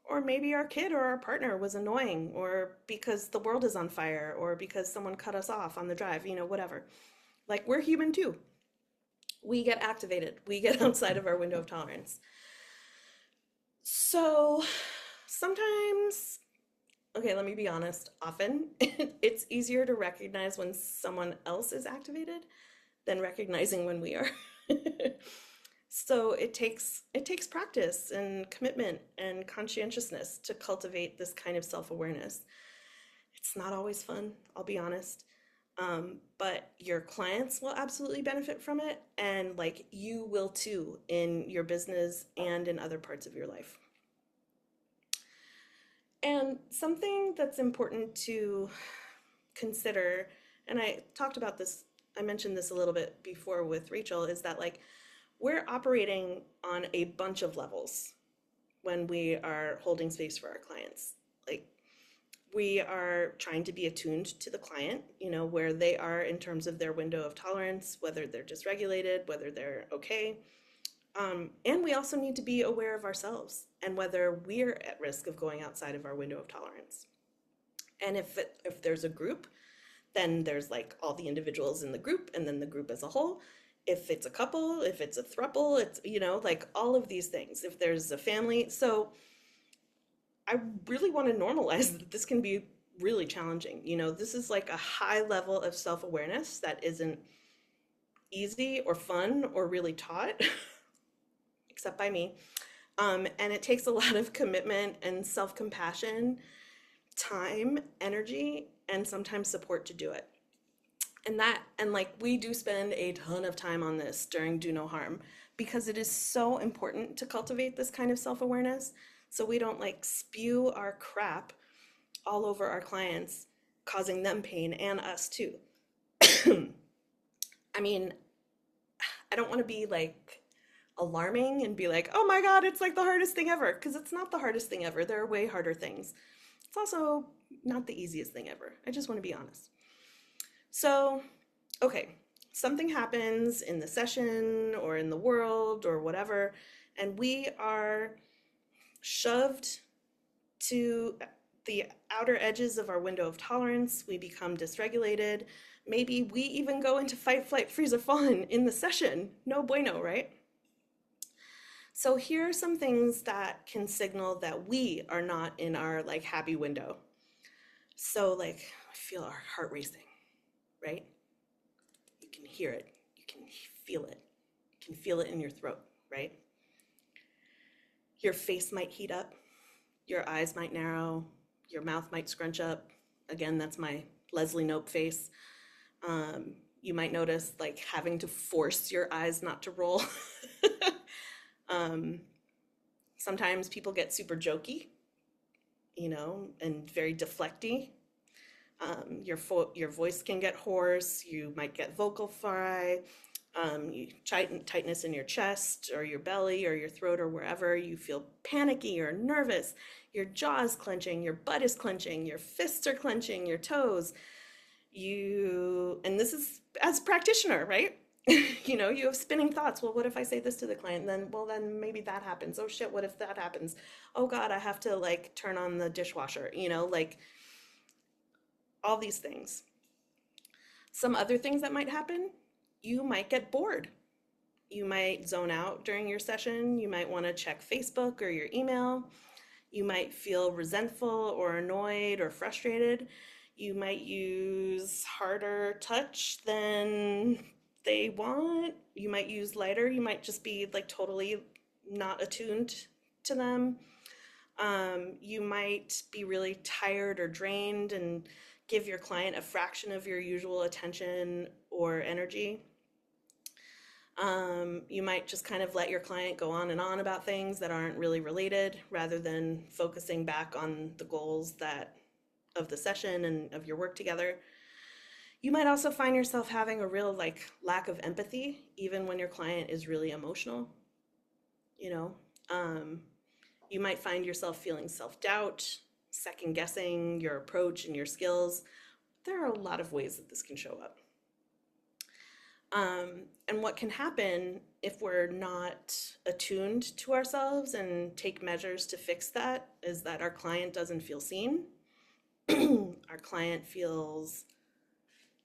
Or maybe our kid or our partner was annoying, or because the world is on fire, or because someone cut us off on the drive, whatever. Like, we're human too. We get activated, we get outside of our window of tolerance. So sometimes, okay, let me be honest, often it's easier to recognize when someone else is activated than recognizing when we are. So it takes practice and commitment and conscientiousness to cultivate this kind of self-awareness. It's not always fun, I'll be honest. But your clients will absolutely benefit from it, and like you will too in your business and in other parts of your life. And something that's important to consider, and I mentioned this a little bit before with Rachel, is that like we're operating on a bunch of levels when we are holding space for our clients. Like we are trying to be attuned to the client, where they are in terms of their window of tolerance, whether they're dysregulated, whether they're okay. And we also need to be aware of ourselves and whether we're at risk of going outside of our window of tolerance. And if there's a group, then there's like all the individuals in the group and then the group as a whole. If it's a couple, if it's a throuple, it's, like all of these things. If there's a family. So I really want to normalize that this can be really challenging. This is like a high level of self-awareness that isn't easy or fun or really taught, except by me. And it takes a lot of commitment and self-compassion, time, energy, and sometimes support to do it. And like we do spend a ton of time on this during Do No Harm because it is so important to cultivate this kind of self-awareness so we don't like spew our crap all over our clients, causing them pain and us too. I mean, I don't want to be like alarming and be like, oh my God, it's like the hardest thing ever, because it's not the hardest thing ever. There are way harder things. It's also not the easiest thing ever. I just want to be honest. So, okay, something happens in the session or in the world or whatever, and we are shoved to the outer edges of our window of tolerance. We become dysregulated. Maybe we even go into fight, flight, freeze, or fawn in the session. No bueno, right? So here are some things that can signal that we are not in our like happy window. So like I feel our heart racing, right? You can hear it, you can feel it. You can feel it in your throat, right? Your face might heat up, your eyes might narrow, your mouth might scrunch up. Again, that's my Leslie Knope face. You might notice like having to force your eyes not to roll. Sometimes people get super jokey, and very deflecty. Your voice can get hoarse. You might get vocal fry. Tightness in your chest or your belly or your throat or wherever. You feel panicky or nervous. Your jaw is clenching. Your butt is clenching. Your fists are clenching. Your toes. And this is as practitioner, right? You have spinning thoughts. Well, what if I say this to the client? Then maybe that happens. Oh shit, what if that happens? Oh God, I have to like turn on the dishwasher, like all these things. Some other things that might happen, you might get bored. You might zone out during your session. You might want to check Facebook or your email. You might feel resentful or annoyed or frustrated. You might use harder touch than they want. You might use lighter. You might just be like totally not attuned to them. You might be really tired or drained and give your client a fraction of your usual attention or energy. You might just kind of let your client go on and on about things that aren't really related rather than focusing back on the goals of the session and of your work together. You might also find yourself having a real like lack of empathy, even when your client is really emotional. You know, you might find yourself feeling self-doubt, second guessing your approach and your skills. There are a lot of ways that this can show up. And what can happen if we're not attuned to ourselves and take measures to fix that is that our client doesn't feel seen. Our client feels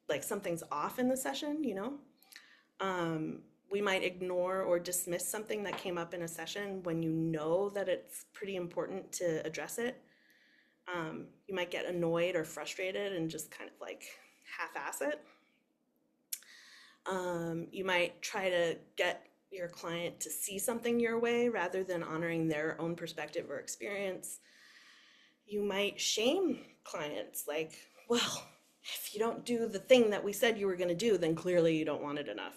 like something's off in the session, We might ignore or dismiss something that came up in a session when you know that it's pretty important to address it. You might get annoyed or frustrated and just kind of like half-ass it. You might try to get your client to see something your way rather than honoring their own perspective or experience. You might shame clients like, well, if you don't do the thing that we said you were going to do, then clearly you don't want it enough.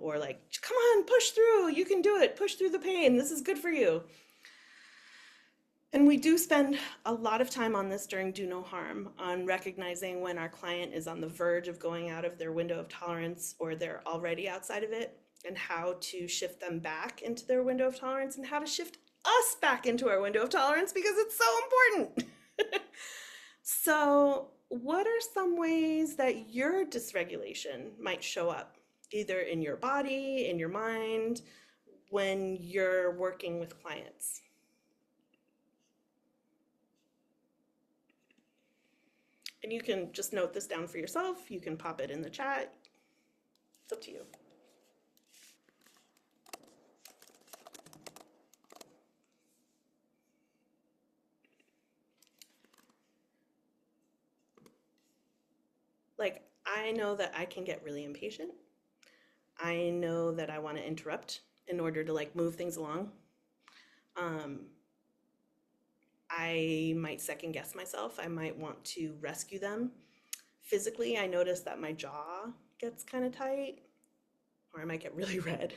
Or like, come on, push through. You can do it. Push through the pain. This is good for you. And we do spend a lot of time on this during Do No Harm, on recognizing when our client is on the verge of going out of their window of tolerance or they're already outside of it, and how to shift them back into their window of tolerance and how to shift us back into our window of tolerance because it's so important. So, what are some ways that your dysregulation might show up? either in your body, in your mind, when you're working with clients. And you can just note this down for yourself. You can pop it in the chat. It's up to you. Like, I know that I can get really impatient. I know that I want to interrupt in order to like move things along. Um, I might second guess myself. I might want to rescue them. Physically, I notice that my jaw gets kind of tight, or I might get really red,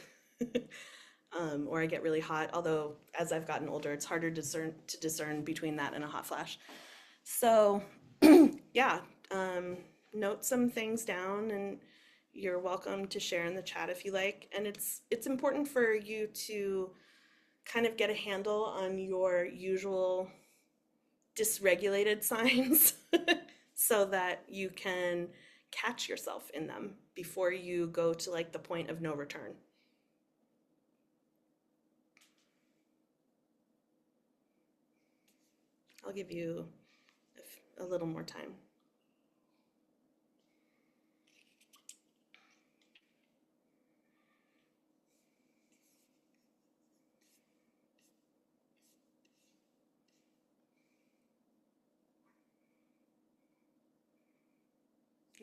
or I get really hot. Although, as I've gotten older, it's harder to discern between that and a hot flash. So, yeah, note some things down, and you're welcome to share in the chat if you like. And it's important for you to kind of get a handle on your usual dysregulated signs so that you can catch yourself in them before you go to like the point of no return. I'll give you a little more time.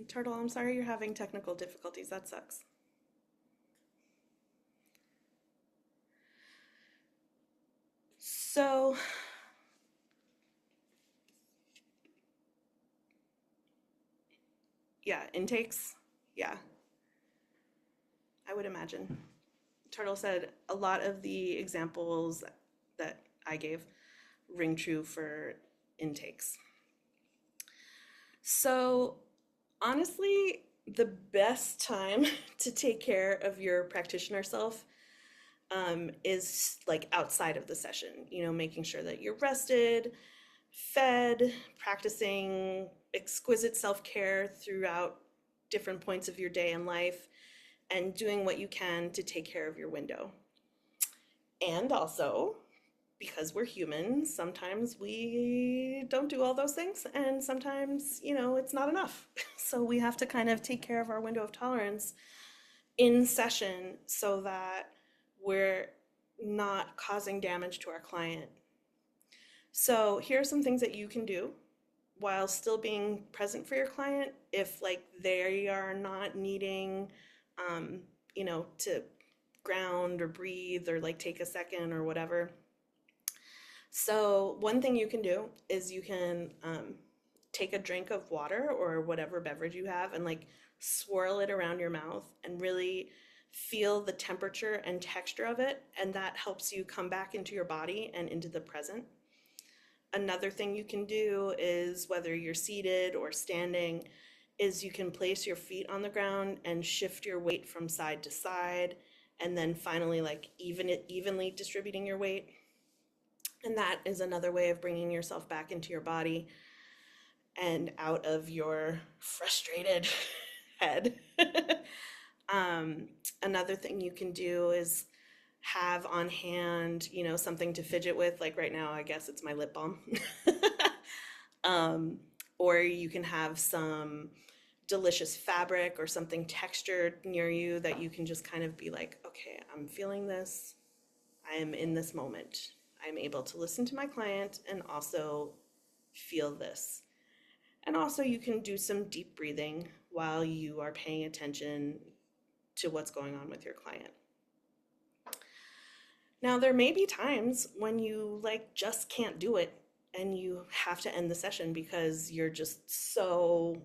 Turtle, I'm sorry you're having technical difficulties. That sucks. So, yeah, intakes. Yeah, I would imagine. Turtle said a lot of the examples that I gave ring true for intakes. So, honestly, the best time to take care of your practitioner self is like outside of the session, making sure that you're rested, fed, practicing exquisite self care throughout different points of your day and life, and doing what you can to take care of your window. And also, because we're human, sometimes we don't do all those things, and sometimes, it's not enough. So we have to kind of take care of our window of tolerance in session so that we're not causing damage to our client. So here are some things that you can do while still being present for your client if like they are not needing to ground or breathe or like take a second or whatever. So one thing you can do is you can take a drink of water or whatever beverage you have and like swirl it around your mouth and really feel the temperature and texture of it, and that helps you come back into your body and into the present. Another thing you can do is, whether you're seated or standing, is you can place your feet on the ground and shift your weight from side to side, and then finally like evenly distributing your weight. And that is another way of bringing yourself back into your body and out of your frustrated head. Another thing you can do is have on hand, something to fidget with. Like right now, I guess it's my lip balm. um, or you can have some delicious fabric or something textured near you that you can just kind of be like, okay, I'm feeling this. I am in this moment. I'm able to listen to my client and also feel this. And also, you can do some deep breathing while you are paying attention to what's going on with your client. Now, there may be times when you like just can't do it and you have to end the session because you're just so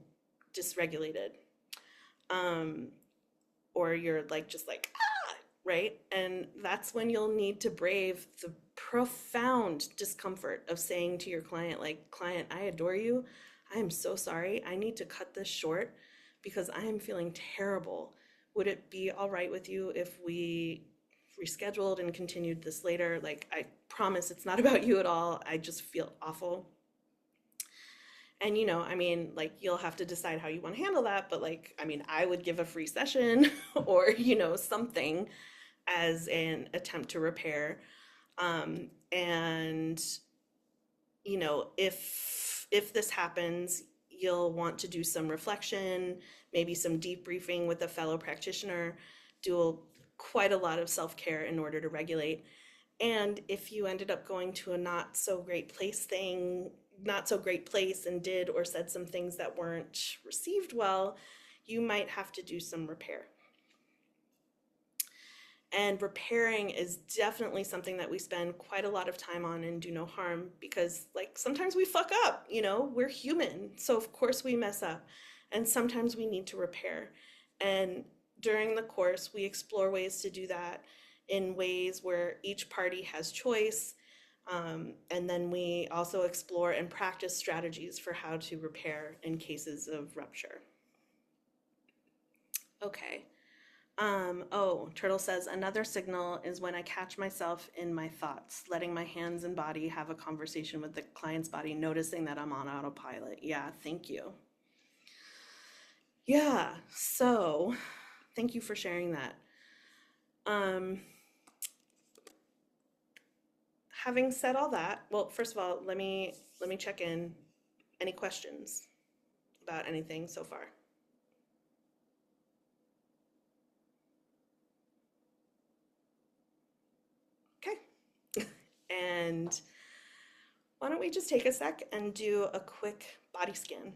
dysregulated. Or you're like just like, ah, right? And that's when you'll need to brave the profound discomfort of saying to your client, like, client, I adore you. I am so sorry. I need to cut this short because I am feeling terrible. Would it be all right with you if we rescheduled and continued this later? Like, I promise it's not about you at all. I just feel awful. And, I mean, like, you'll have to decide how you want to handle that. But, like, I mean, I would give a free session or, something as an attempt to repair. And, if this happens, you'll want to do some reflection, maybe some debriefing with a fellow practitioner, do quite a lot of self-care in order to regulate. And if you ended up going to a not so great place and did or said some things that weren't received well, you might have to do some repair. And repairing is definitely something that we spend quite a lot of time on and do no harm because, like, sometimes we fuck up, we're human. So, of course, we mess up. And sometimes we need to repair. And during the course, we explore ways to do that in ways where each party has choice. And then we also explore and practice strategies for how to repair in cases of rupture. Okay. Turtle says, another signal is when I catch myself in my thoughts, letting my hands and body have a conversation with the client's body, noticing that I'm on autopilot. Yeah, thank you. Yeah, so thank you for sharing that. Having said all that, well, first of all, let me check in. Any questions about anything so far? Okay. And why don't we just take a sec and do a quick body scan?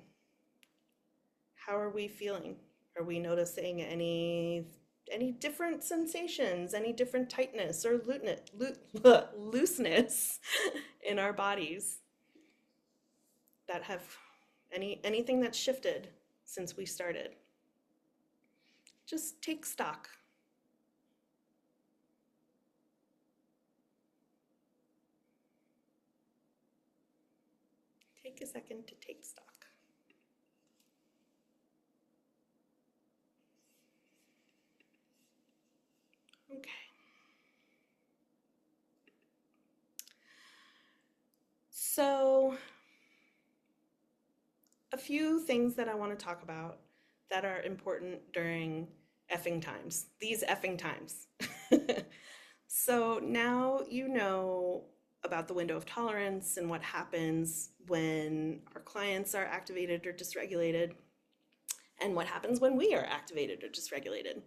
How are we feeling? Are we noticing any different sensations, any different tightness or looseness in our bodies that have anything that's shifted since we started? Just take stock. Take a second to take stock. Okay. So, a few things that I want to talk about that are important during effing times, these effing times. So now you know about the window of tolerance and what happens when our clients are activated or dysregulated, and what happens when we are activated or dysregulated.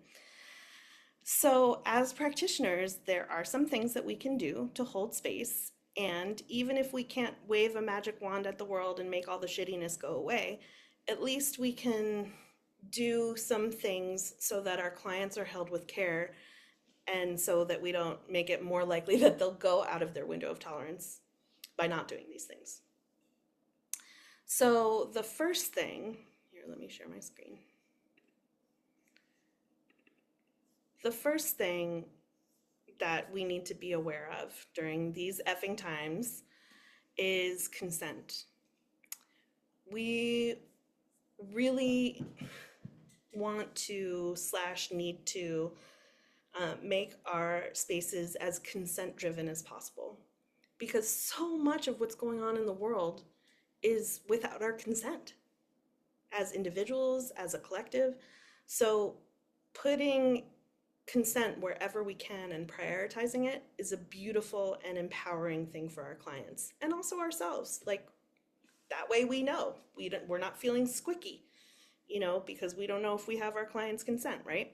So, as practitioners, there are some things that we can do to hold space. And even if we can't wave a magic wand at the world and make all the shittiness go away, at least we can do some things so that our clients are held with care and so that we don't make it more likely that they'll go out of their window of tolerance by not doing these things. So, the first thing, here, let me share my screen. The first thing that we need to be aware of during these effing times is consent. We really want to / need to make our spaces as consent driven as possible because so much of what's going on in the world is without our consent as individuals, as a collective. So putting consent wherever we can and prioritizing it is a beautiful and empowering thing for our clients and also ourselves. Like, that way we know we're not feeling squicky, because we don't know if we have our clients' consent, right?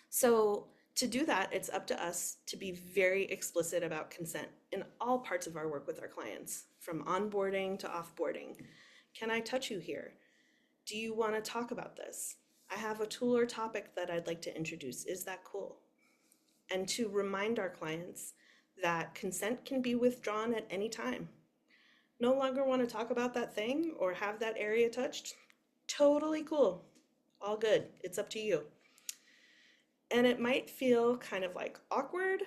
So to do that, it's up to us to be very explicit about consent in all parts of our work with our clients, from onboarding to offboarding. Can I touch you here? Do you want to talk about this? I have a tool or topic that I'd like to introduce. Is that cool? And to remind our clients that consent can be withdrawn at any time. No longer want to talk about that thing or have that area touched? Totally cool. All good. It's up to you. And it might feel kind of like awkward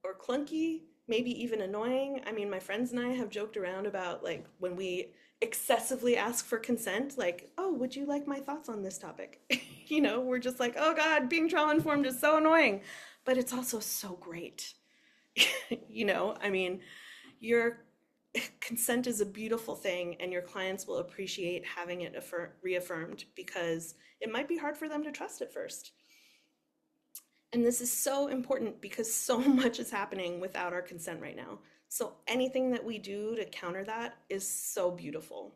or clunky, maybe even annoying. I mean, my friends and I have joked around about, like, when we excessively ask for consent, like, oh, would you like my thoughts on this topic? We're just like, oh God, being trauma informed is so annoying, but it's also so great. I mean, you're consent is a beautiful thing, and your clients will appreciate having it reaffirmed because it might be hard for them to trust at first. And this is so important because so much is happening without our consent right now. So anything that we do to counter that is so beautiful.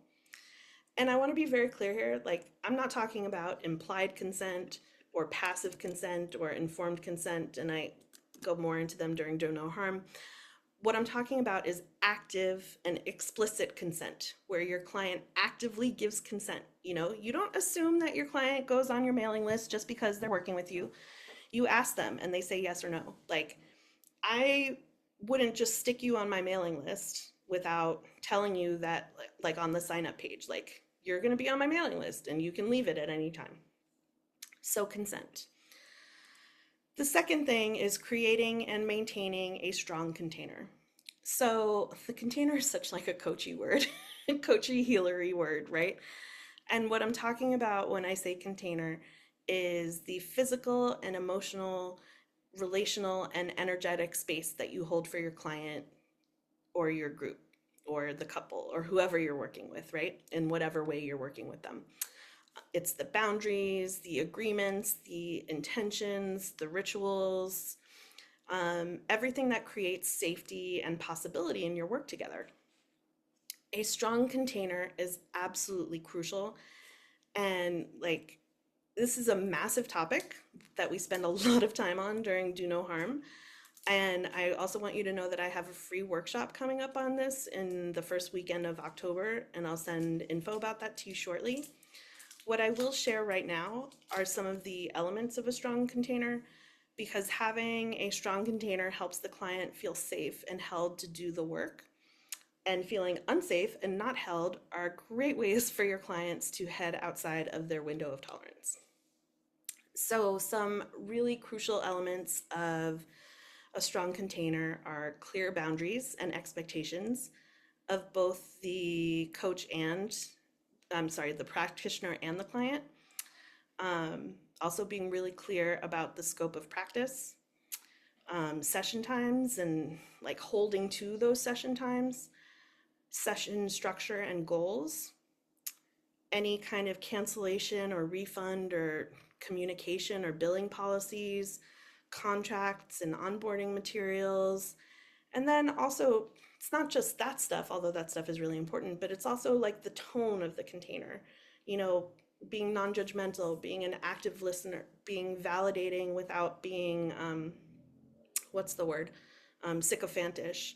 And I want to be very clear here, like, I'm not talking about implied consent or passive consent or informed consent, and I go more into them during Do No Harm. What I'm talking about is active and explicit consent, where your client actively gives consent. You don't assume that your client goes on your mailing list just because they're working with you. You ask them and they say yes or no. Like, I wouldn't just stick you on my mailing list without telling you that, like on the sign up page, like, you're going to be on my mailing list and you can leave it at any time. So, consent. The second thing is creating and maintaining a strong container. So, the container is such like a coachy word, coachy healery word, right? And what I'm talking about when I say container is the physical and emotional, relational, and energetic space that you hold for your client or your group or the couple or whoever you're working with, right? In whatever way you're working with them. It's the boundaries, the agreements, the intentions, the rituals, everything that creates safety and possibility in your work together. A strong container is absolutely crucial. And like, this is a massive topic that we spend a lot of time on during Do No Harm. And I also want you to know that I have a free workshop coming up on this in the first weekend of October, and I'll send info about that to you shortly. What I will share right now are some of the elements of a strong container, because having a strong container helps the client feel safe and held to do the work. And feeling unsafe and not held are great ways for your clients to head outside of their window of tolerance. So, some really crucial elements of a strong container are clear boundaries and expectations of both the coach and, the practitioner and the client. Also, being really clear about the scope of practice, session times, and like holding to those session times, session structure and goals, any kind of cancellation or refund or communication or billing policies, contracts and onboarding materials. And then also, it's not just that stuff, although that stuff is really important, but it's also like the tone of the container, you know, being non judgmental, being an active listener, being validating without being, what's the word, sycophantish,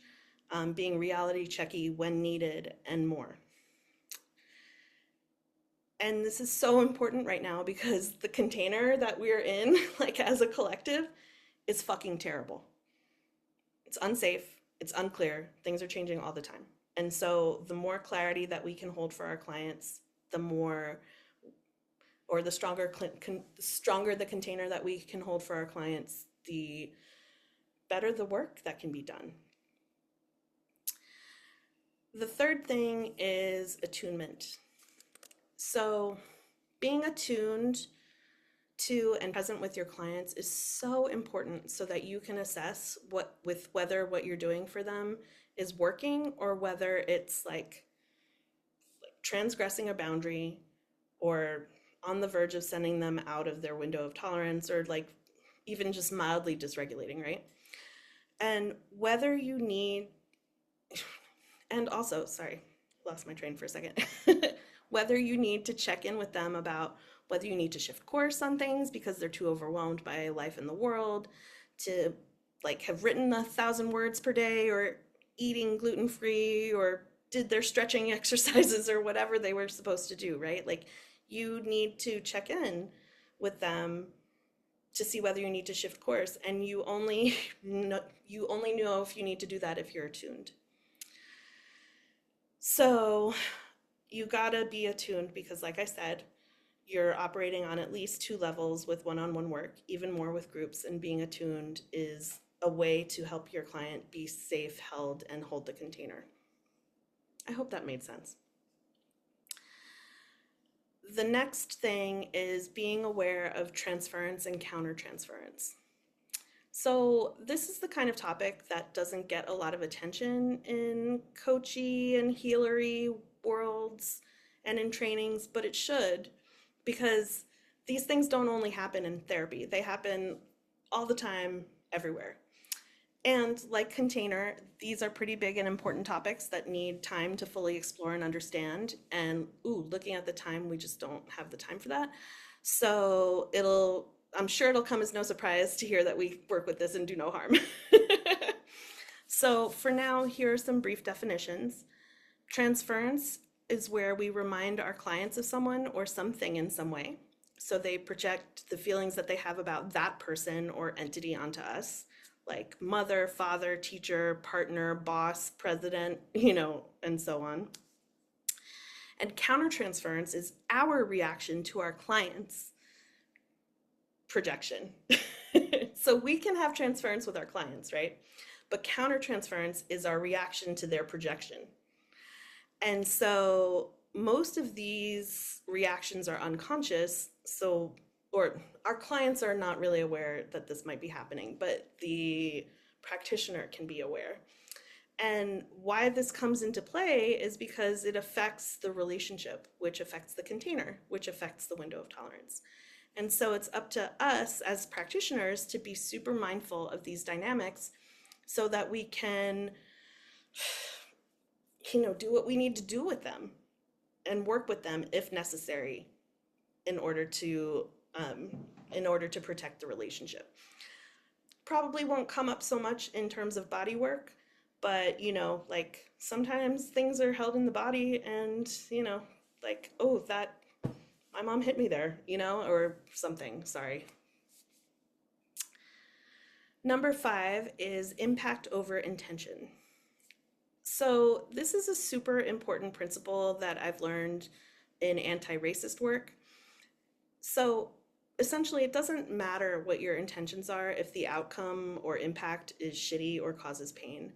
being reality checky when needed, and more. And this is so important right now because the container that we're in, like as a collective, is fucking terrible. It's unsafe, it's unclear, things are changing all the time. And so the more clarity that we can hold for our clients, the more, or the stronger the container that we can hold for our clients, the better the work that can be done. The third thing is attunement. So being attuned to and present with your clients is so important so that you can assess whether what you're doing for them is working or whether it's like transgressing a boundary or on the verge of sending them out of their window of tolerance or like even just mildly dysregulating, right? And whether you need, and also, sorry, lost my train for a second. Whether you need to check in with them about whether you need to shift course on things because they're too overwhelmed by life in the world, to like have written 1,000 words per day or eating gluten-free or did their stretching exercises or whatever they were supposed to do, right? Like, you need to check in with them to see whether you need to shift course, and you only know if you need to do that if you're attuned. So you gotta be attuned because, like I said, you're operating on at least 2 levels with one-on-one work, even more with groups, and being attuned is a way to help your client be safe, held, and hold the container. I hope that made sense. The next thing is being aware of transference and countertransference. So, this is the kind of topic that doesn't get a lot of attention in coachy and healery worlds and in trainings, but it should, because these things don't only happen in therapy, they happen all the time, everywhere. And like container, these are pretty big and important topics that need time to fully explore and understand. And ooh, looking at the time, we just don't have the time for that. So I'm sure it'll come as no surprise to hear that we work with this and do no harm. So for now, here are some brief definitions. Transference is where we remind our clients of someone or something in some way. So they project the feelings that they have about that person or entity onto us, like mother, father, teacher, partner, boss, president, and so on. And countertransference is our reaction to our clients' projection. So we can have transference with our clients, right? But countertransference is our reaction to their projection. And so most of these reactions are unconscious. Or our clients are not really aware that this might be happening, but the practitioner can be aware. And why this comes into play is because it affects the relationship, which affects the container, which affects the window of tolerance. And so it's up to us as practitioners to be super mindful of these dynamics so that we can, do what we need to do with them and work with them if necessary in order to protect the relationship. Probably won't come up so much in terms of body work, but like sometimes things are held in the body and like, oh, that my mom hit me there, or something. Sorry. Number 5 is impact over intention. So this is a super important principle that I've learned in anti-racist work. So essentially, it doesn't matter what your intentions are if the outcome or impact is shitty or causes pain.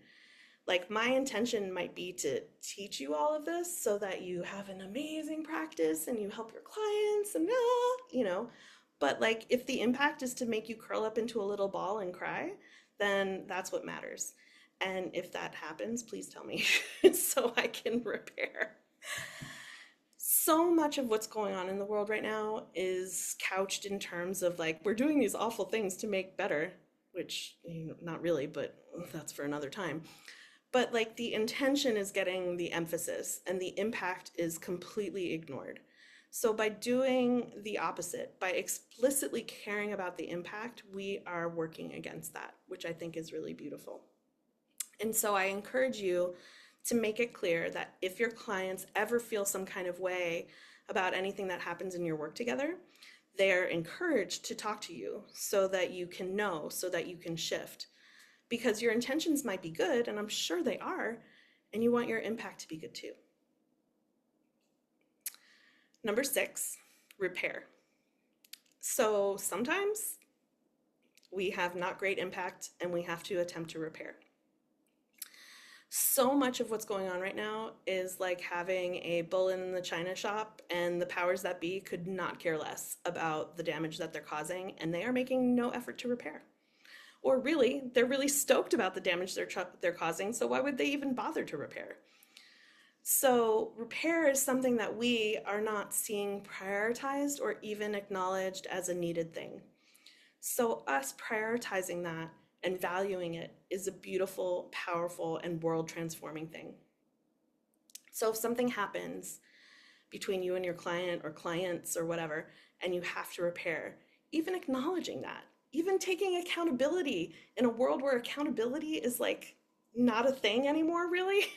Like, my intention might be to teach you all of this so that you have an amazing practice and you help your clients and but like if the impact is to make you curl up into a little ball and cry, then that's what matters. And if that happens, please tell me so I can repair. So much of what's going on in the world right now is couched in terms of like, we're doing these awful things to make better, which not really, but that's for another time. But like the intention is getting the emphasis and the impact is completely ignored. So by doing the opposite, by explicitly caring about the impact, we are working against that, which I think is really beautiful. And so I encourage you to make it clear that if your clients ever feel some kind of way about anything that happens in your work together, they are encouraged to talk to you so that you can know, so that you can shift. Because your intentions might be good, and I'm sure they are, and you want your impact to be good too. Number 6, repair. So sometimes we have not great impact and we have to attempt to repair. So much of what's going on right now is like having a bull in the china shop, and the powers that be could not care less about the damage that they're causing, and they are making no effort to repair. Or really, they're really stoked about the damage they're causing, so why would they even bother to repair? So repair is something that we are not seeing prioritized or even acknowledged as a needed thing. So us prioritizing that and valuing it is a beautiful, powerful, and world-transforming thing. So if something happens between you and your client or clients or whatever, and you have to repair, even acknowledging that, even taking accountability in a world where accountability is like not a thing anymore, really,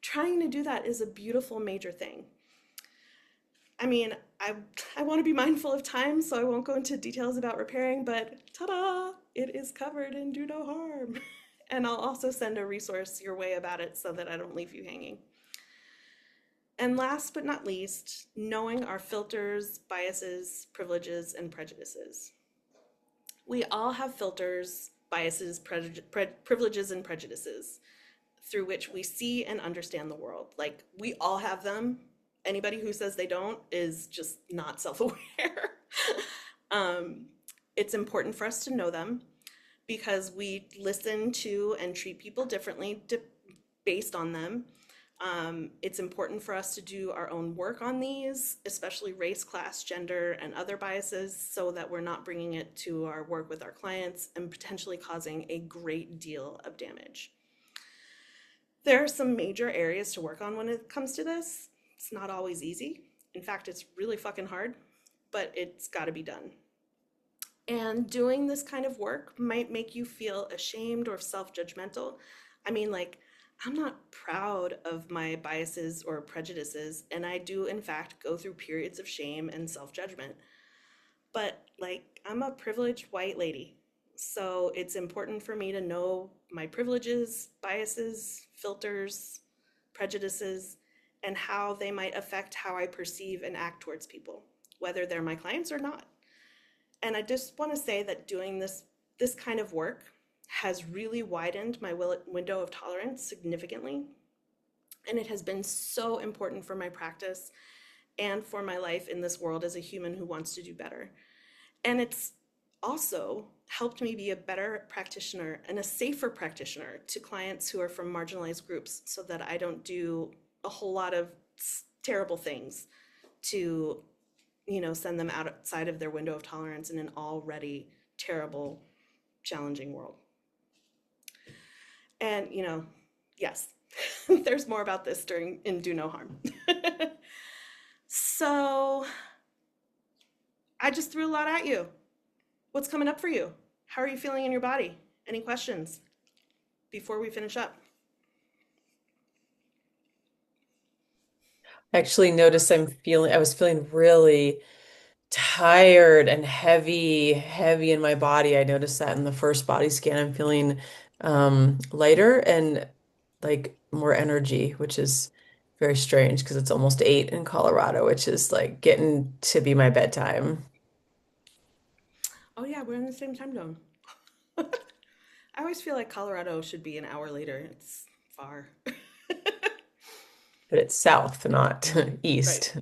trying to do that is a beautiful major thing. I mean, I want to be mindful of time, so I won't go into details about repairing, but ta-da, it is covered in Do No Harm. And I'll also send a resource your way about it so that I don't leave you hanging. And last but not least, knowing our filters, biases, privileges, and prejudices. We all have filters, biases, privileges, and prejudices through which we see and understand the world. Like, we all have them. Anybody who says they don't is just not self-aware. It's important for us to know them, because we listen to and treat people differently based on them. It's important for us to do our own work on these, especially race, class, gender, and other biases, so that we're not bringing it to our work with our clients and potentially causing a great deal of damage. There are some major areas to work on when it comes to this. It's not always easy. In fact, it's really fucking hard, but it's got to be done. And doing this kind of work might make you feel ashamed or self judgmental. I mean, like, I'm not proud of my biases or prejudices, and I do, in fact, go through periods of shame and self judgment. But, like, I'm a privileged white lady. So it's important for me to know my privileges, biases, filters, prejudices, and how they might affect how I perceive and act towards people, whether they're my clients or not. And I just want to say that doing this kind of work has really widened my window of tolerance significantly. And it has been so important for my practice and for my life in this world as a human who wants to do better. And it's also helped me be a better practitioner and a safer practitioner to clients who are from marginalized groups, so that I don't do a whole lot of terrible things to, send them outside of their window of tolerance in an already terrible, challenging world. And, yes, there's more about this during in Do No Harm. So I just threw a lot at you. What's coming up for you? How are you feeling in your body? Any questions before we finish up? I actually noticed I was feeling really tired and heavy in my body. I noticed that in the first body scan. I'm feeling lighter and like more energy, which is very strange because it's almost 8 in Colorado, which is like getting to be my bedtime. Oh yeah, we're in the same time zone. I always feel like Colorado should be an hour later. It's far. But it's south, not Right. east.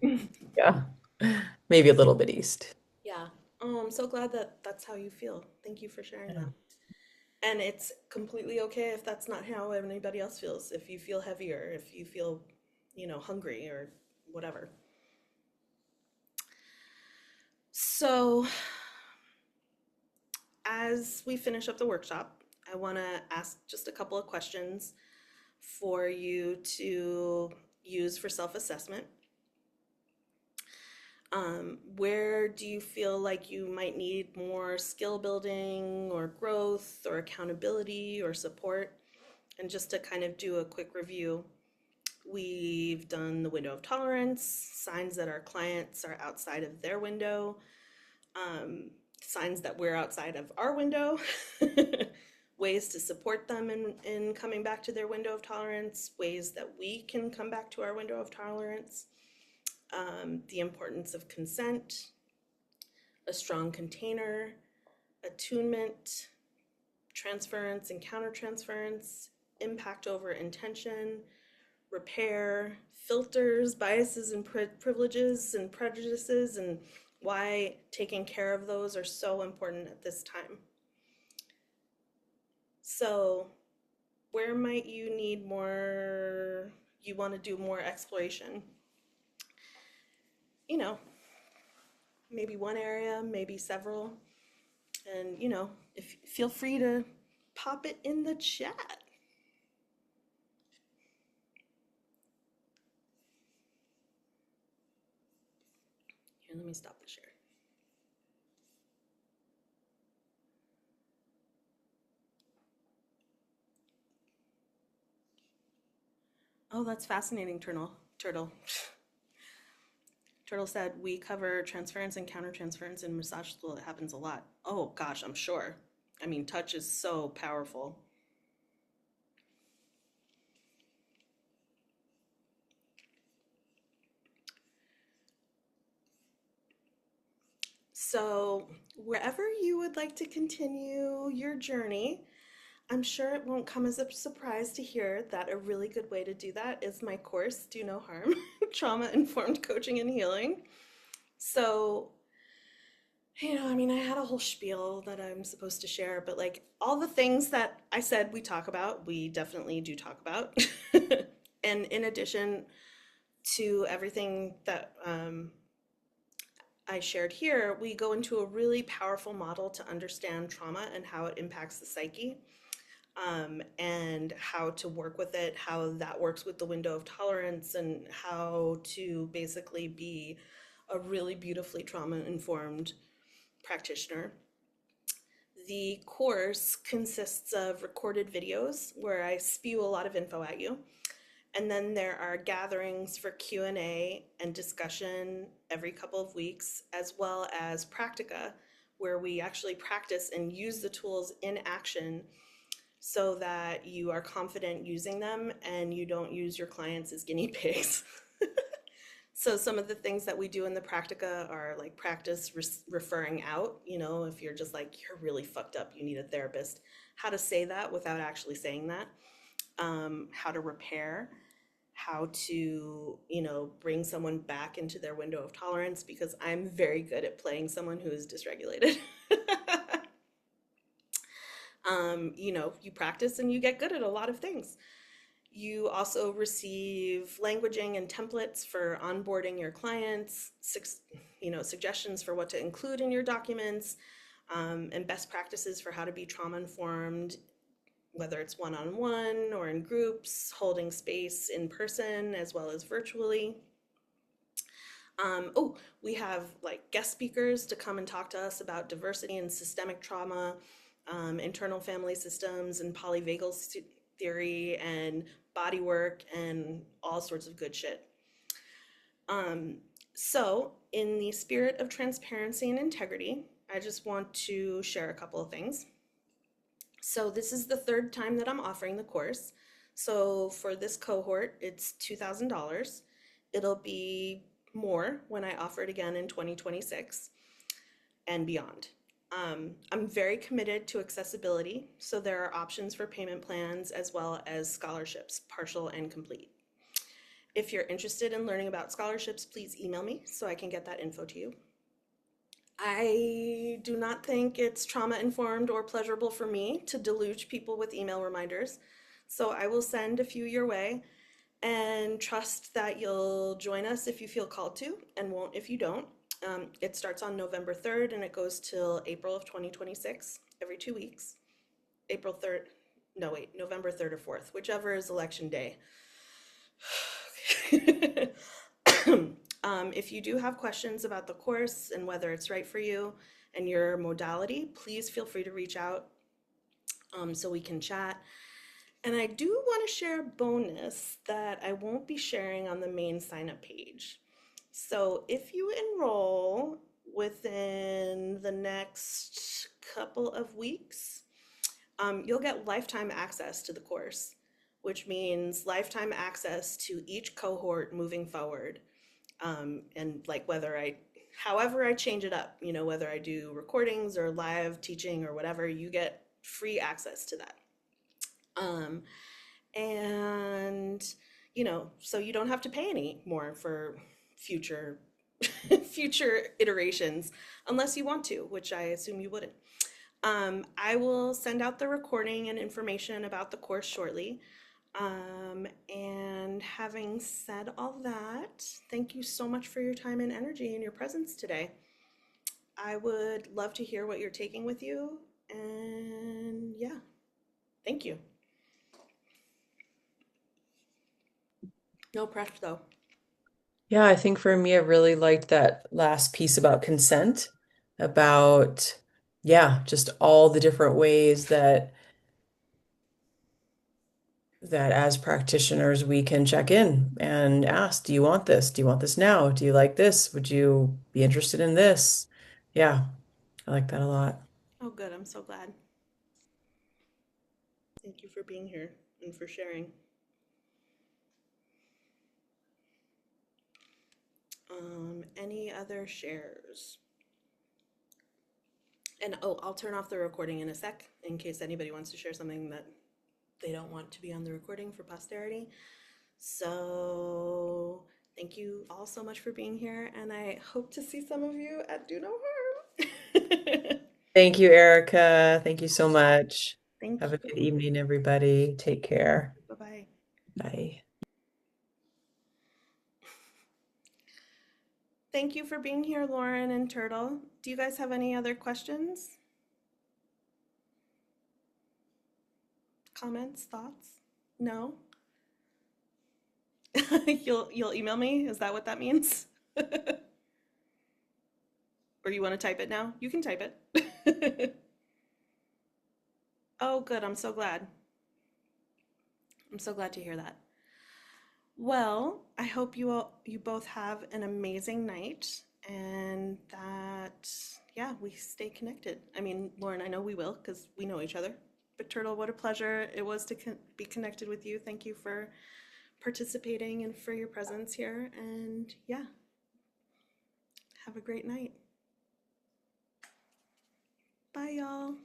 Yeah. Maybe a little bit east. Yeah. Oh, I'm so glad that that's how you feel. Thank you for sharing that. And it's completely okay if that's not how anybody else feels. If you feel heavier, if you feel, hungry or whatever. So, as we finish up the workshop, I want to ask just a couple of questions for you to use for self assessment. Where do you feel like you might need more skill building or growth or accountability or support? And just to kind of do a quick review, we've done the window of tolerance, signs that our clients are outside of their window, signs that we're outside of our window, ways to support them in coming back to their window of tolerance, ways that we can come back to our window of tolerance, the importance of consent, a strong container, attunement, transference and countertransference, impact over intention, repair, filters, biases and privileges and prejudices, and why taking care of those are so important at this time. So, where might you need more, you want to do more exploration? You know, maybe one area, maybe several. And, if feel free to pop it in the chat. Here, let me stop the share. Oh, that's fascinating, Turtle. Turtle said, we cover transference and countertransference in massage school. It happens a lot. Oh, gosh, I'm sure. I mean, touch is so powerful. So, wherever you would like to continue your journey, I'm sure it won't come as a surprise to hear that a really good way to do that is my course, Do No Harm, Trauma Informed Coaching and Healing. So, I mean, I had a whole spiel that I'm supposed to share, but like all the things that I said we talk about, we definitely do talk about. And in addition to everything that I shared here, we go into a really powerful model to understand trauma and how it impacts the psyche, and how to work with it, how that works with the window of tolerance, and how to basically be a really beautifully trauma informed practitioner. The course consists of recorded videos where I spew a lot of info at you. And then there are gatherings for Q&A and discussion every couple of weeks, as well as practica, where we actually practice and use the tools in action so that you are confident using them and you don't use your clients as guinea pigs. So some of the things that we do in the practica are like practice referring out, if you're just like, you're really fucked up, you need a therapist, how to say that without actually saying that, how to repair, how to, bring someone back into their window of tolerance, because I'm very good at playing someone who is dysregulated. You practice and you get good at a lot of things. You also receive languaging and templates for onboarding your clients, suggestions for what to include in your documents, and best practices for how to be trauma informed, whether it's one-on-one or in groups, holding space in person as well as virtually. We have like guest speakers to come and talk to us about diversity and systemic trauma, internal family systems and polyvagal theory and body work and all sorts of good shit. So, in the spirit of transparency and integrity, I just want to share a couple of things. So, this is the third time that I'm offering the course. So, for this cohort, it's $2,000. It'll be more when I offer it again in 2026 and beyond. I'm very committed to accessibility, so there are options for payment plans as well as scholarships, partial and complete. If you're interested in learning about scholarships, please email me so I can get that info to you. I do not think it's trauma informed or pleasurable for me to deluge people with email reminders, so I will send a few your way and trust that you'll join us if you feel called to and won't if you don't. It starts on November 3rd and it goes till April of 2026, every 2 weeks. April 3rd, no, wait, November 3rd or 4th, whichever is election day. If you do have questions about the course and whether it's right for you and your modality, please feel free to reach out, so we can chat. And I do want to share a bonus that I won't be sharing on the main sign up page. So if you enroll within the next couple of weeks, you'll get lifetime access to the course, which means lifetime access to each cohort moving forward. And like however I change it up, whether I do recordings or live teaching or whatever, you get free access to that. Um, and, so you don't have to pay any more for future future iterations unless you want to, which I assume you wouldn't. I will send out the recording and information about the course shortly. And having said all that, thank you so much for your time and energy and your presence today. I would love to hear what you're taking with you. And yeah, thank you. No pressure though. Yeah, I think for me, I really liked that last piece about consent, about, yeah, just all the different ways that as practitioners we can check in and ask, do you want this? Do you want this now? Do you like this? Would you be interested in this? Yeah, I like that a lot. Oh, good. I'm so glad. Thank you for being here and for sharing. Any other shares? And oh, I'll turn off the recording in a sec in case anybody wants to share something that they don't want to be on the recording for posterity. So thank you all so much for being here, and I hope to see some of you at Do No Harm. Thank you, Erica. Thank you so much. Thank Have a you. good evening, everybody. Take care. Bye-bye. Bye. Thank you for being here, Lauren and Turtle. Do you guys have any other questions, comments, thoughts? No? You'll email me? Is that what that means? Or you want to type it now? You can type it. Oh, good. I'm so glad. I'm so glad to hear that. Well, I hope you both have an amazing night and that yeah, we stay connected. I mean, Lauren, I know we will because we know each other. But Turtle, what a pleasure it was to be connected with you. Thank you for participating and for your presence here. And yeah, have a great night. Bye, y'all.